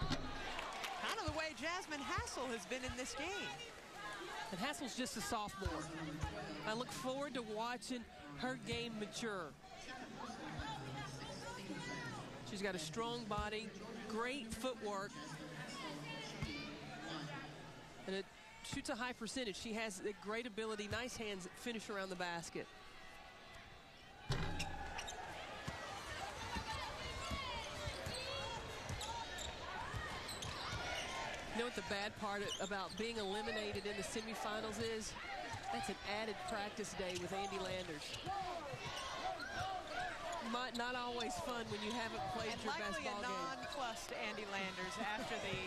Kind of the way Jasmine Hassel has been in this game. And Hassel's just a sophomore. I look forward to watching her game mature. She's got a strong body, great footwork, and it shoots a high percentage. She has a great ability, nice hands that finish around the basket. You know what the bad part about being eliminated in the semifinals is? That's an added practice day with Andy Landers. Not always fun when you haven't played your best ball game. And likely a nonplussed Andy Landers after the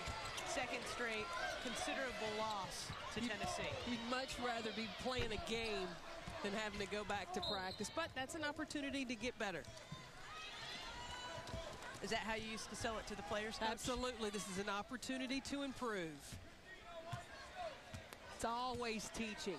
second straight considerable loss to Tennessee. You'd much rather be playing a game than having to go back to practice, but that's an opportunity to get better. Is that how you used to sell it to the players, Coach? Absolutely. This is an opportunity to improve. It's always teaching.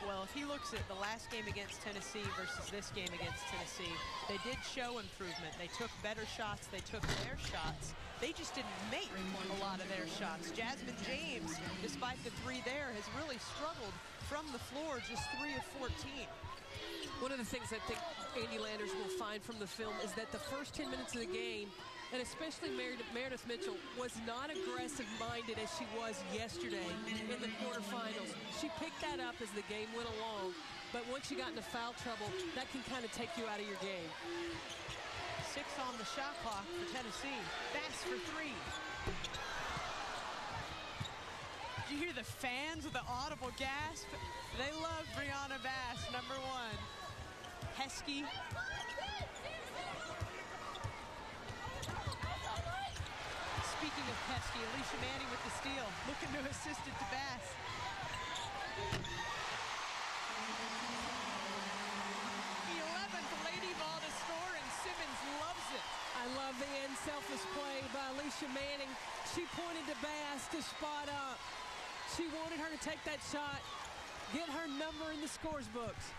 Well, if he looks at the last game against Tennessee versus this game against Tennessee, they did show improvement. They took better shots. They took their shots. They just didn't make a lot of their shots. Jasmine James, despite the 3 there, has really struggled from the floor, just 3 of 14. One of the things I think Andy Landers will find from the film is that the first 10 minutes of the game, and especially Meredith Mitchell, was not aggressive-minded as she was yesterday in the quarterfinals. She picked that up as the game went along, but once you got into foul trouble, that can kind of take you out of your game. 6 on the shot clock for Tennessee. Bass for 3. Did you hear the fans with the audible gasp? They love Brianna Bass, number 1. Heskey. Speaking of pesky, Alicia Manning with the steal, looking to assist it to Bass. 11th Lady Vol to score, and Simmons loves it. I love the unselfish play by Alicia Manning. She pointed to Bass to spot up. She wanted her to take that shot, get her number in the scores books.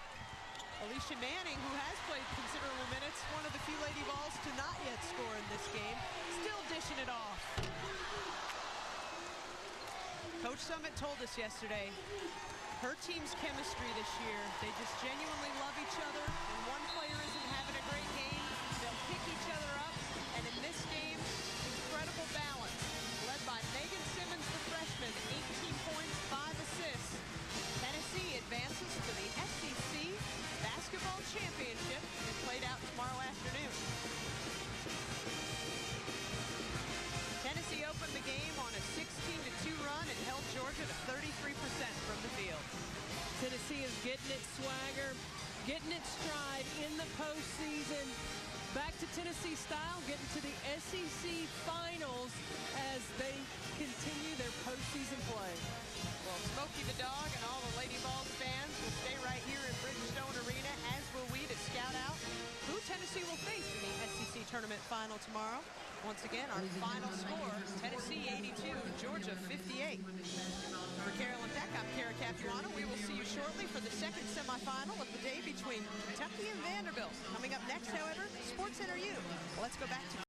Alicia Manning, who has played considerable minutes, one of the few Lady Vols to not yet score in this game, still dishing it off. Coach Summit told us yesterday, her team's chemistry this year, they just genuinely love each other. When one player isn't having a great game, they'll pick each other up. And in this game, incredible balance. Led by Megan Simmons, the freshman, 18 points, 5 assists. Tennessee advances to the SEC Basketball Championship and played out tomorrow afternoon. Tennessee opened the game on a 16-2 run and held Georgia to 33% from the field. Tennessee is getting its swagger, getting its stride in the postseason. Back to Tennessee style, getting to the SEC Finals as they continue their postseason play. Well, Smokey the Dog and all the Lady Vols fans will stay right here in Bridgestone Arena, as will we, to scout out who Tennessee will face in the SEC Tournament Final tomorrow. Once again, our final score, Tennessee 82, Georgia 58. For Carolyn Peck, I'm Kara Capuano. We will see you shortly for the second semifinal of the day between Kentucky and Vanderbilt. Coming up next, however, SportsCenter U. Let's go back to